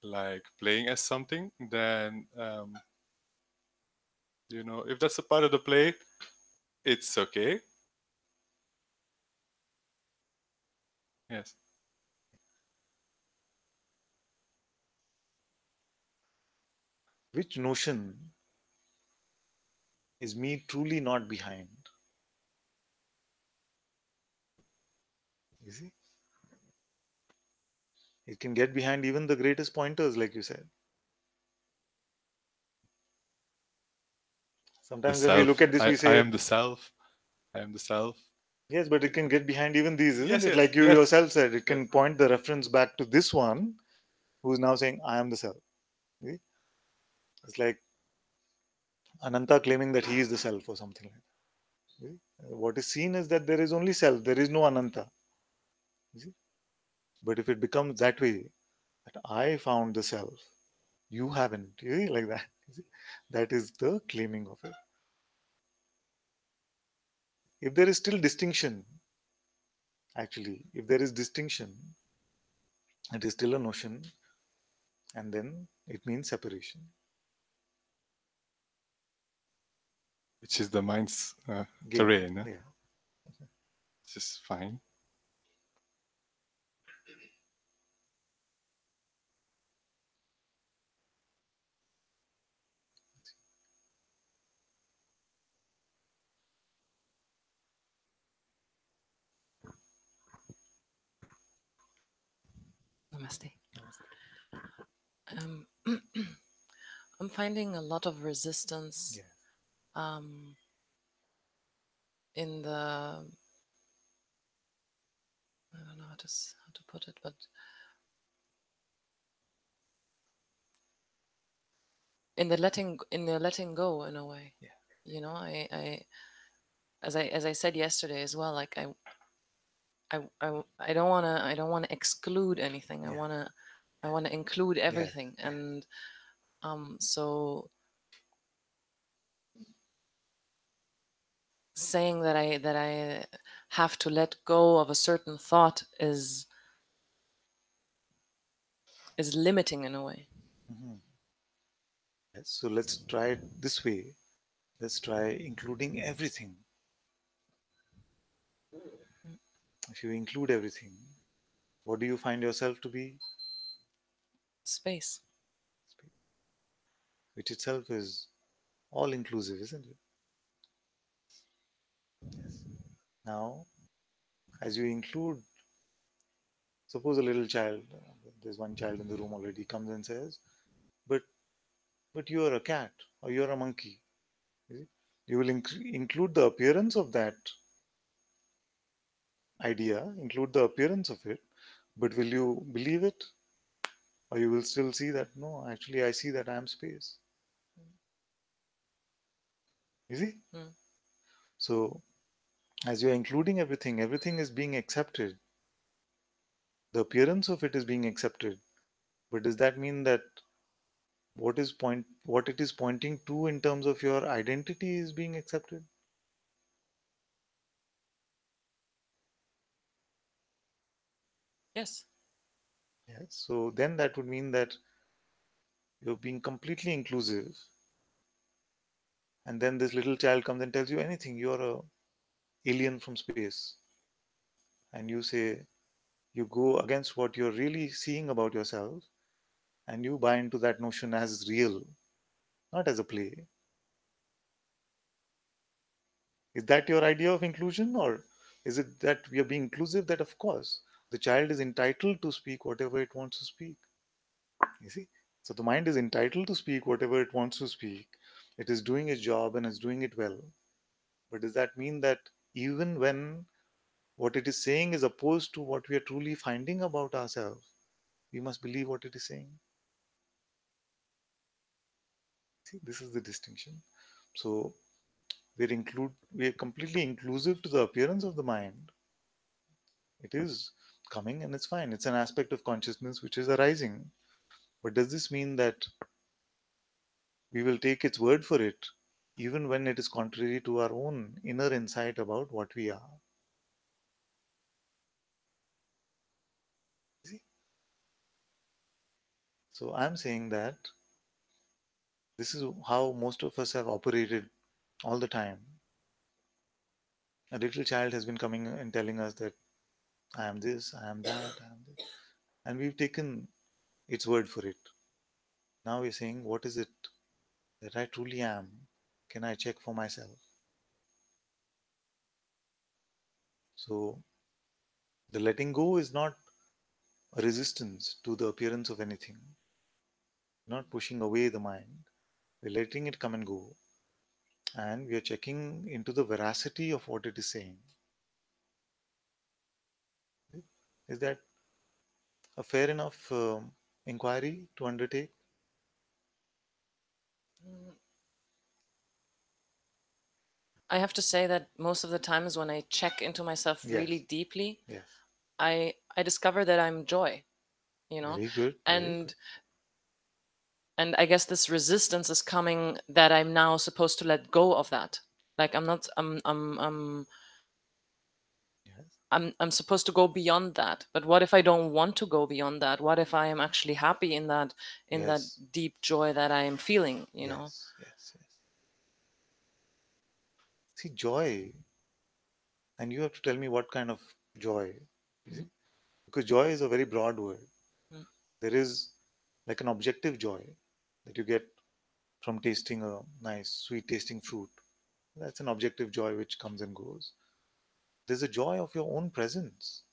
like playing as something. Then if that's a part of the play, it's okay. Yes. Which notion is me truly not behind? You see? It can get behind even the greatest pointers, like you said. The Sometimes when we look self. at this, we I say, am the self. I am the self. yes, but it can get behind even these, isn't Yes, it? yes, Like you yes. yourself said, it can point the reference back to this one who's now saying, I am the self. See? It's like Ananta claiming that he is the self or something like that. See? What is seen is that there is only self, there is no Ananta. You see? But if it becomes that way, that I found the self, you haven't, you see, like that. You see? That is the claiming of it. If there is still distinction, actually, if there is distinction, it is still a notion, and then it means separation. Which is the mind's Game. terrain. Yeah. Which is fine. Namaste. I'm finding a lot of resistance Yeah. in the, I don't know how to put it, but in the letting go in a way. Yeah. I as I said yesterday as well, like I don't want to exclude anything. Yeah. I want to include everything. Yeah. And so saying that I have to let go of a certain thought is limiting in a way. Mm-hmm. Yes. So let's try it this way. Let's try including everything. If you include everything, what do you find yourself to be? Space. Which itself is all inclusive, isn't it? Yes. Now, as you include, suppose a little child, there's one child in the room already, comes and says, but you are a cat or you are a monkey. You will include the appearance of that idea, include the appearance of it, but will you believe it? Or you will still see that, no, actually, I see that I am space. You see? Mm. So, as you're including everything, everything is being accepted. The appearance of it is being accepted. But does that mean that what it is pointing to in terms of your identity is being accepted? Yes. Yes. So then that would mean that you're being completely inclusive. And then this little child comes and tells you anything. You're a alien from space. And you say, you go against what you're really seeing about yourself, and you buy into that notion as real, not as a play. Is that your idea of inclusion, or is it that we are being inclusive? That of course the child is entitled to speak whatever it wants to speak. You see, so the mind is entitled to speak whatever it wants to speak. It is doing its job and is doing it well. But does that mean that even when what it is saying is opposed to what we are truly finding about ourselves, we must believe what it is saying? See, this is the distinction. So we are completely inclusive to the appearance of the mind. It is coming and it's fine. It's an aspect of consciousness which is arising. But does this mean that we will take its word for it even when it is contrary to our own inner insight about what we are. See? So I'm saying that this is how most of us have operated all the time. A little child has been coming and telling us that I am this, I am that, I am this. And we've taken its word for it. Now we're saying, what is it that I truly am? Can I check for myself? So the letting go is not a resistance to the appearance of anything, not pushing away the mind. We're letting it come and go. And we are checking into the veracity of what it is saying. Is that a fair enough inquiry to undertake? Mm, I have to say that most of the times when I check into myself Yes. really deeply, Yes. I discover that I'm joy, Very good. Very and good. and I guess this resistance is coming that I'm now supposed to let go of that. Like I'm not Yes. I'm supposed to go beyond that. But what if I don't want to go beyond that? What if I am actually happy in that Yes. deep joy that I am feeling, Yes. Yes. Yes. See, joy, and you have to tell me what kind of joy. You see? Because joy is a very broad word. Mm. There is like an objective joy that you get from tasting a nice, sweet tasting fruit. That's an objective joy which comes and goes. There's a joy of your own presence,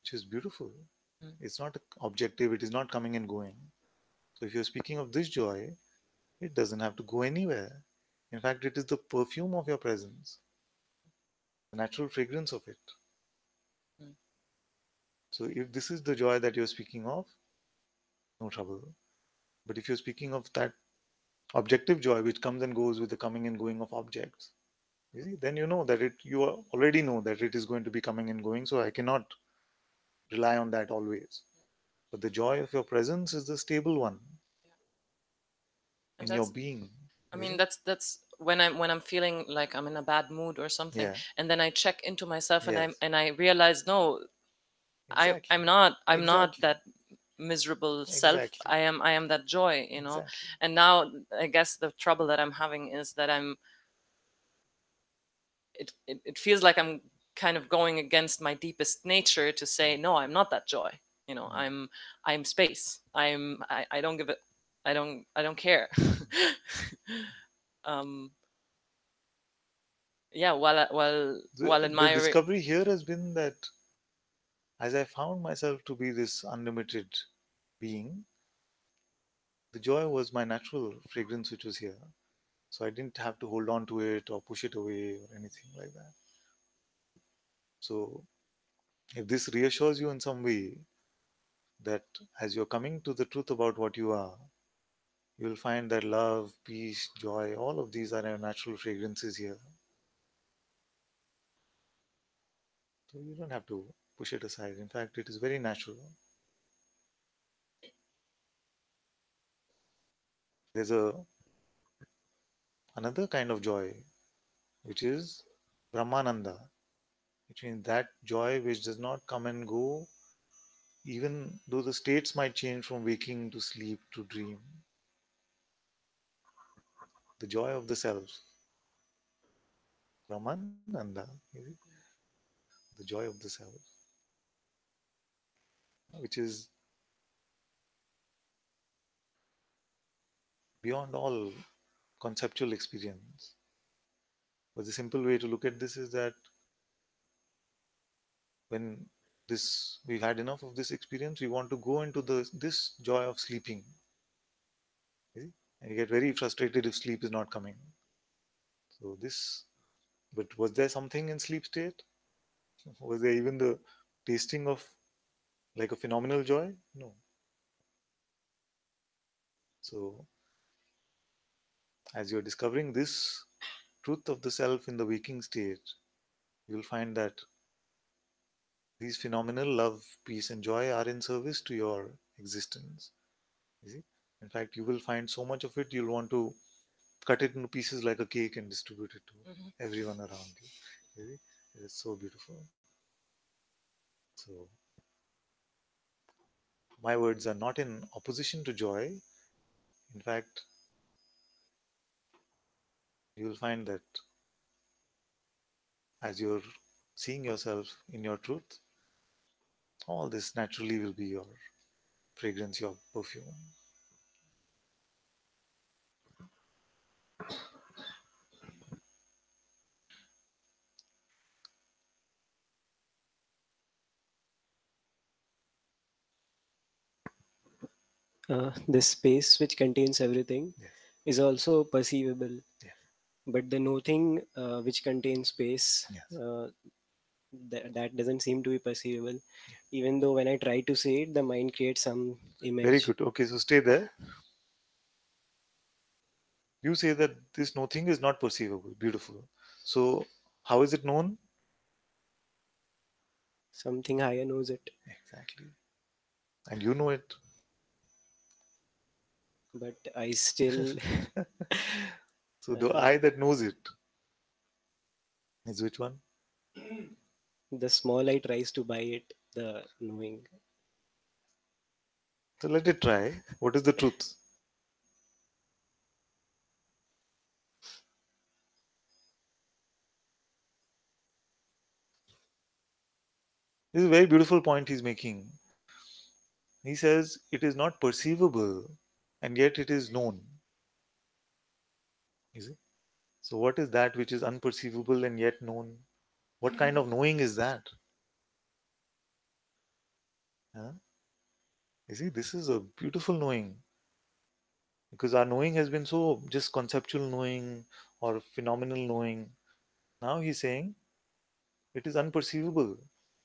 which is beautiful. Mm. It's not objective, it is not coming and going. So if you're speaking of this joy, it doesn't have to go anywhere. In fact, it is the perfume of your presence, the natural fragrance of it. Mm. So if this is the joy that you're speaking of, no trouble. But if you're speaking of that objective joy which comes and goes with the coming and going of objects, you see, then you know that already know that it is going to be coming and going, so I cannot rely on that always. But the joy of your presence is the stable one And in your being. I You mean, see? that's when I'm feeling like I'm in a bad mood or something, Yeah. and then I check into myself Yes. and I realize, no, Exactly. I'm not Exactly. that miserable self. Exactly. I am that joy, Exactly. And now I guess the trouble that I'm having is that it feels like I'm kind of going against my deepest nature to say, no, I'm not that joy. I'm space. I don't give it. I don't care. um yeah, while The admiring. discovery here has been that as I found myself to be this unlimited being, the joy was my natural fragrance which was here. So I didn't have to hold on to it or push it away or anything like that. So if this reassures you in some way that as you're coming to the truth about what you are, you'll find that love, peace, joy, all of these are your natural fragrances here. So you don't have to push it aside. In fact, it is very natural. There's another kind of joy, which is Brahmananda, which means that joy which does not come and go, even though the states might change from waking to sleep to dream. The joy of the self, Brahmananda, the joy of the self, which is beyond all conceptual experience. But the simple way to look at this is that when we've had enough of this experience, we want to go into this joy of sleeping. See? And you get very frustrated if sleep is not coming. So but was there something in sleep state? Was there even the tasting of like a phenomenal joy? No. So as you're discovering this truth of the self in the waking state, you'll find that these phenomenal love, peace, and joy are in service to your existence. You see? In fact, you will find so much of it you'll want to cut it into pieces like a cake and distribute it to Mhm. everyone around you. You see? It is so beautiful. So my words are not in opposition to joy. In fact, you will find that as you're seeing yourself in your truth, all this naturally will be your fragrance, your perfume. This space which contains everything Yes. is also perceivable, Yes. but the nothing which contains space, Yes. that doesn't seem to be perceivable. Even though when I try to say it, the mind creates some image. Very good. Okay, so stay there. You say that this nothing is not perceivable. Beautiful. So, how is it known? Something higher knows it, Exactly. And you know it. but I still So, the I that knows it is which one? the small I tries to buy it, the knowing. So, let it try. What is the truth? This is a very beautiful point he's making. He says it is not perceivable and yet it is known. You see? So, what is that which is unperceivable and yet known? What kind of knowing is that? Huh? You see, this is a beautiful knowing because our knowing has been so just conceptual knowing or phenomenal knowing. Now he's saying it is unperceivable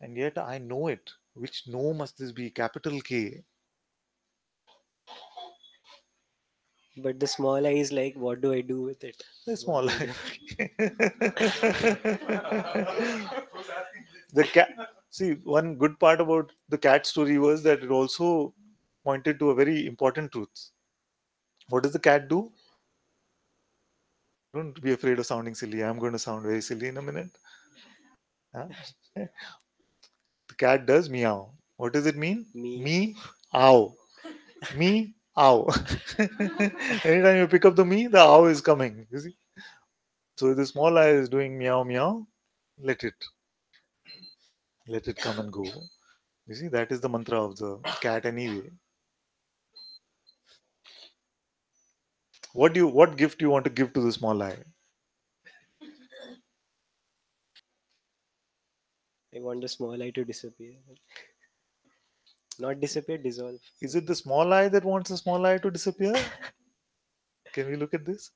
and yet I know it. Which know must this be? Capital K. But the small I is like, what do I do with it? The small What do the cat. See, one good part about the cat story was that it also pointed to a very important truth. What does the cat do? Don't be afraid of sounding silly. I'm going to sound very silly in a minute. Huh? The cat does meow. What does it mean? Me. Me, ow. Me, ow. Anytime you pick up the me, the ow is coming. You see? So the small eye is doing meow meow. Let it. Let it come and go. You see, that is the mantra of the cat anyway. What gift do you want to give to the small eye? I want the small I to disappear. Not disappear, dissolve. Is it the small eye that wants the small eye to disappear? Can we look at this?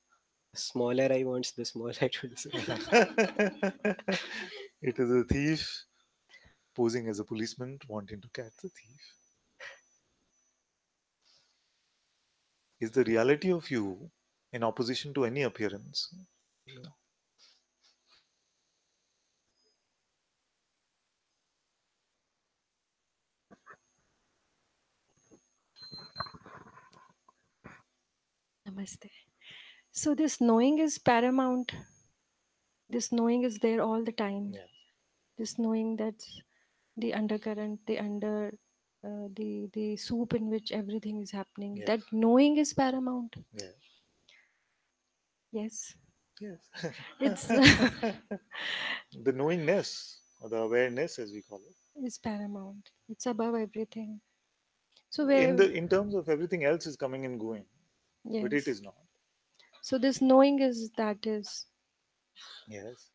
Smaller I wants the small I to disappear. It is a thief posing as a policeman wanting to catch the thief. Is the reality of you in opposition to any appearance? Namaste. So this knowing is paramount. This knowing is there all the time. Yes. This knowing that's the undercurrent, the soup in which everything is happening. Yes. That knowing is paramount. Yes. Yes. Yes. It's The knowingness or the awareness, as we call it, is paramount. It's above everything. So in terms of everything else is coming and going, but it yes. is not. So this knowing is that is. Yes.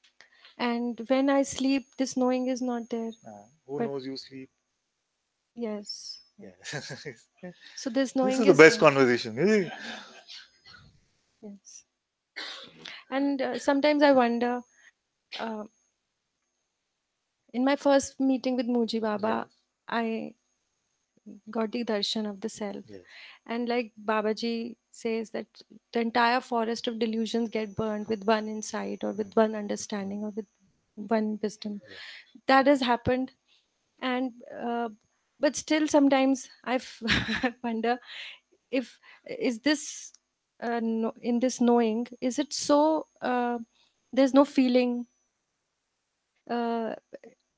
And when I sleep, this knowing is not there. Who But- knows you sleep? Yes. Yes. So this This knowing is the best there. conversation. You see? Yes. And sometimes I wonder, uh, in my first meeting with Muji Baba, Yes. I got the darshan of the self. Yes. And like Babaji says that the entire forest of delusions get burned with one insight or with one understanding or with one wisdom. Yes. That has happened. And but still sometimes I wonder if is this in this knowing, is it so there's no feeling, uh,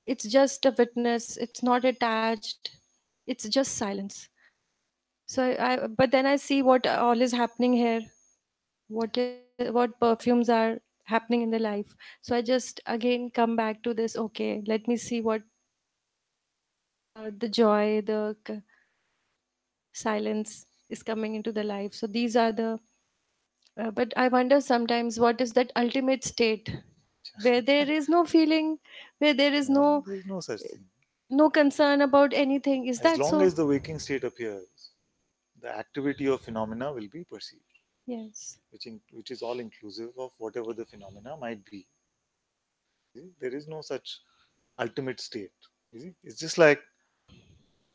it's just a witness, it's not attached, it's just silence. So but then I see what all is happening here, what perfumes are happening in the life. So I just again come back to this, okay, let me see what the joy, the silence is coming into the life. So these are the but I wonder sometimes, what is that ultimate state where there is no feeling, where there is No, no there is no such thing. no concern about anything? Is As that long so? as the waking state appears, the activity of phenomena will be perceived, Yes. which is all inclusive of whatever the phenomena might be. You see, there is no such ultimate state. You see, it's just like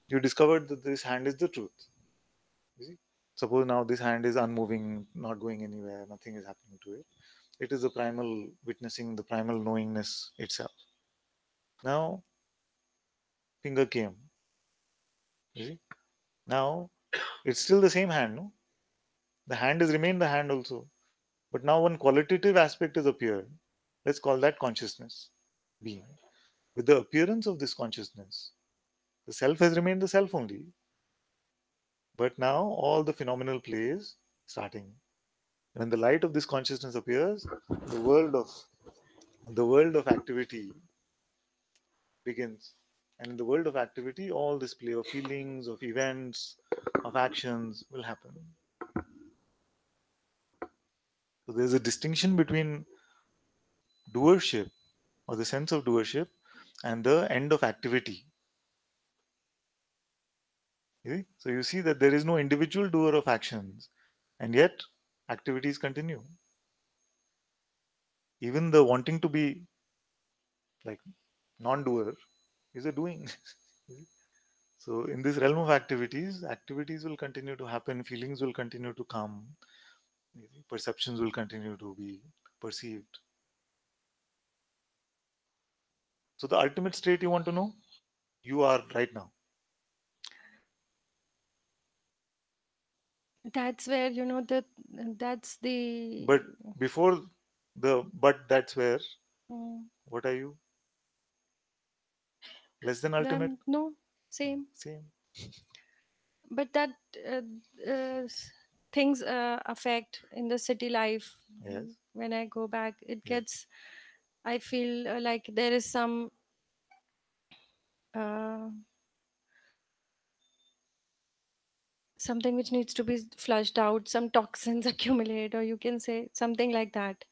you discovered that this hand is the truth. You see, suppose now this hand is unmoving, not going anywhere, nothing is happening to it. It is the primal witnessing, the primal knowingness itself. Now, finger came. You see, now it's still the same hand, no? The hand has remained the hand also. But now one qualitative aspect has appeared. Let's call that consciousness, being. With the appearance of this consciousness, the self has remained the self only. But now all the phenomenal play is starting. When the light of this consciousness appears, the world of the world of activity begins. And in the world of activity, all this play of feelings, of events, of actions will happen. So there's a distinction between doership or the sense of doership and the end of activity. So you see that there is no individual doer of actions, and yet activities continue. Even the wanting to be like non-doer is a doing. So in this realm of activities, activities will continue to happen, feelings will continue to come, perceptions will continue to be perceived. So the ultimate state you want to know, you are right now. That's where, that's the But before that's where, mm, what are you? Less than ultimate? then no, same. Same. But that uh, things affect in the city life. Yes. When I go back, it Yes. gets, I feel like there is some uh, something which needs to be flushed out, some toxins accumulate, or you can say something like that.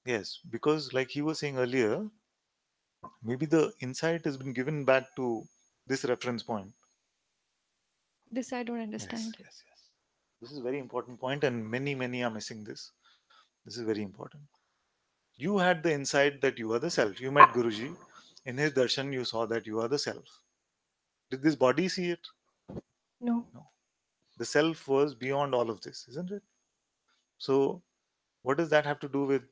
Yes, because like he was saying earlier, maybe the insight has been given back to this reference point. This I don't Yes, understand. yes, yes. This is a very important point, and many are missing this. This is very important. You had the insight that you are the self. You met Guruji. In his darshan, you saw that you are the self. Did this body see it? No, No. The self was beyond all of this, isn't it? So, what does that have to do with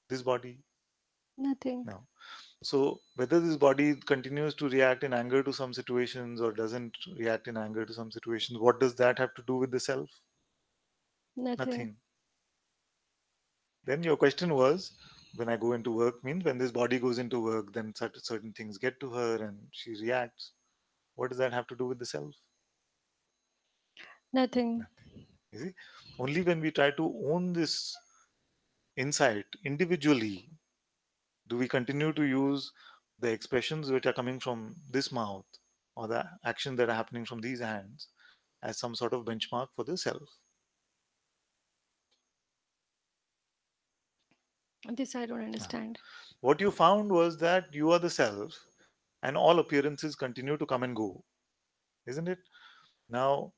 this body? nothing. No. So, whether this body continues to react in anger to some situations or doesn't react in anger to some situations, what does that have to do with the self? Nothing. Nothing. Then your question was, when I go into work, means when this body goes into work, then certain things get to her and she reacts. What does that have to do with the self? Nothing. Nothing. You see, only when we try to own this insight individually do we continue to use the expressions which are coming from this mouth or the actions that are happening from these hands as some sort of benchmark for the self. This I don't Ah. understand. What you found was that you are the self and all appearances continue to come and go, isn't it? Now,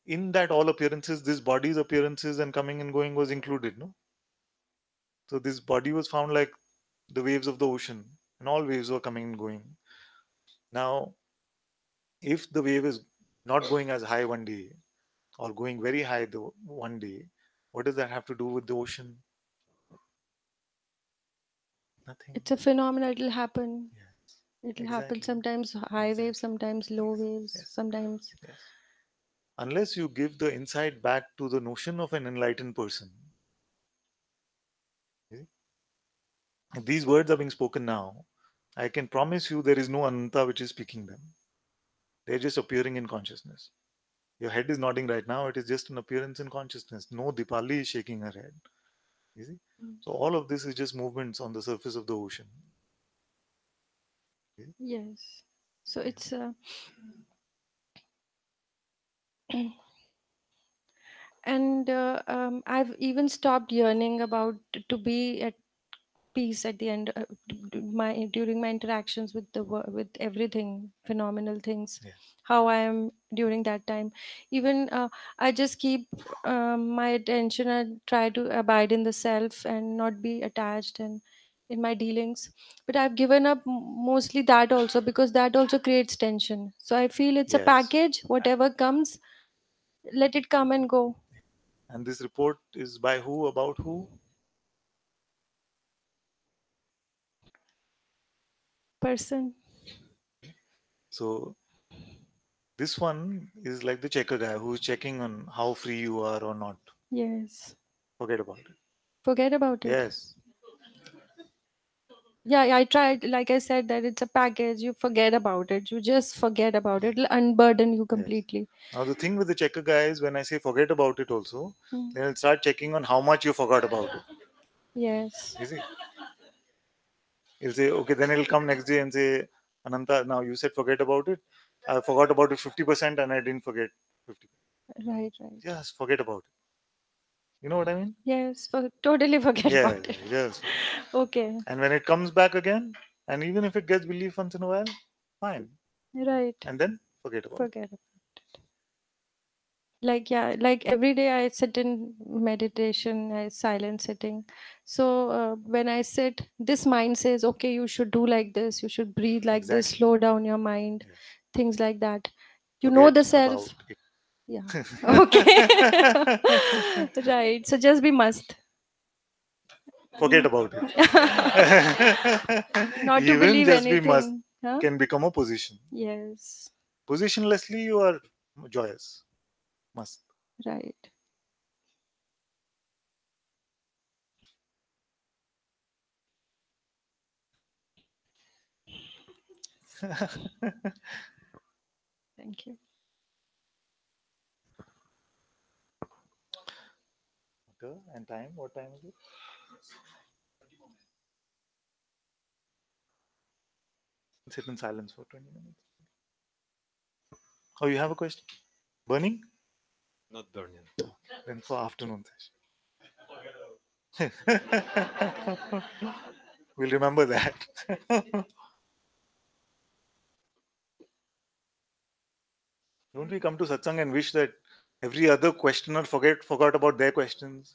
in that all appearances, this body's appearances and coming and going was included, no? So this body was found like the waves of the ocean, and all waves were coming and going. Now, if the wave is not going as high one day or going very high the one day, what does that have to do with the ocean? Nothing. It's a phenomenon. It'll happen. Yes, It'll happen exactly. sometimes high waves, Exactly. sometimes low waves, Yes. sometimes. Yes. unless you give the insight back to the notion of an enlightened person. If these words are being spoken now, I can promise you there is no Ananta which is speaking them. They're just appearing in consciousness. Your head is nodding right now, it is just an appearance in consciousness. No Dipali is shaking her head. You see? So all of this is just movements on the surface of the ocean. Yes. So it's and I've even stopped yearning about to be at peace at the end my during my interactions with with everything phenomenal things. Yeah. How I am during that time, even I just keep my attention and try to abide in the self and not be attached and in my dealings. But I've given up mostly that also, because that also creates tension. So I feel it's a Yes. package. Whatever comes, let it come and go. And this report is by who, about who? Person. So this one is like the checker guy who's checking on how free you are or not. Yes. Forget about it. Forget about it. Yes. Yeah, I tried, like I said, that it's a package. You forget about it. You just forget about it. It'll unburden you completely. Now the thing with the checker guy is when I say forget about it also, Hmm. then it'll start checking on how much you forgot about it. Yes. You see? He'll say, okay, then he'll come next day and say, Ananta, now you said forget about it. I forgot about it 50% and I didn't forget 50. Right, right. Just forget about it. You know what I mean? Yes, totally forget Yeah, about it. yes. Okay, And when it comes back again, and even if it gets belief once in a while, fine. right. And then forget about it. Forget about it. Like, yeah, like every day I sit in meditation, I silent sitting. So when I sit, this mind says, okay, you should do like this, you should breathe like this, Exactly. slow down your mind, Yes. things like that. You know Forget the self. about it. Yeah. Okay. Right. So just be must. Forget about it. Not to Even believe just be must anything. Huh? can become a position. Yes. Positionlessly, you are joyous. Must. Right. Thank you. Okay. And time? What time is it? Sit in silence for 20 minutes. Oh, you have a question? Burning? Not burning. Then for afternoon session. We'll remember that. Don't we come to satsang and wish that every other questioner forgot about their questions?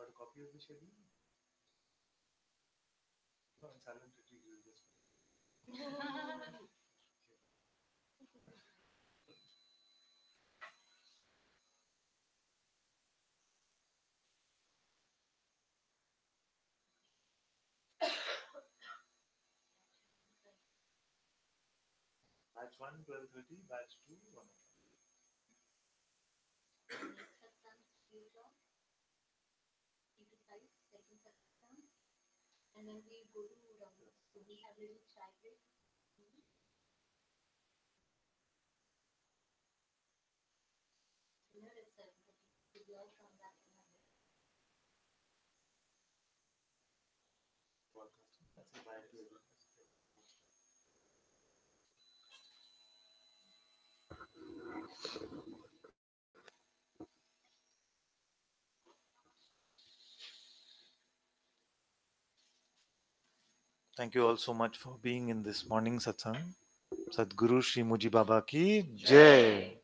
got a copy of the schedule? No, in silent retreat, you just. Batch 1, 12:30, batch 2, 1 o'clock. And then we go to so we have a little chai break. Dinner at 7:30. So we all come back and have it. That's a bad day. Thank you all so much for being in this morning satsang. Sadguru Shri Muji Baba ki Jai.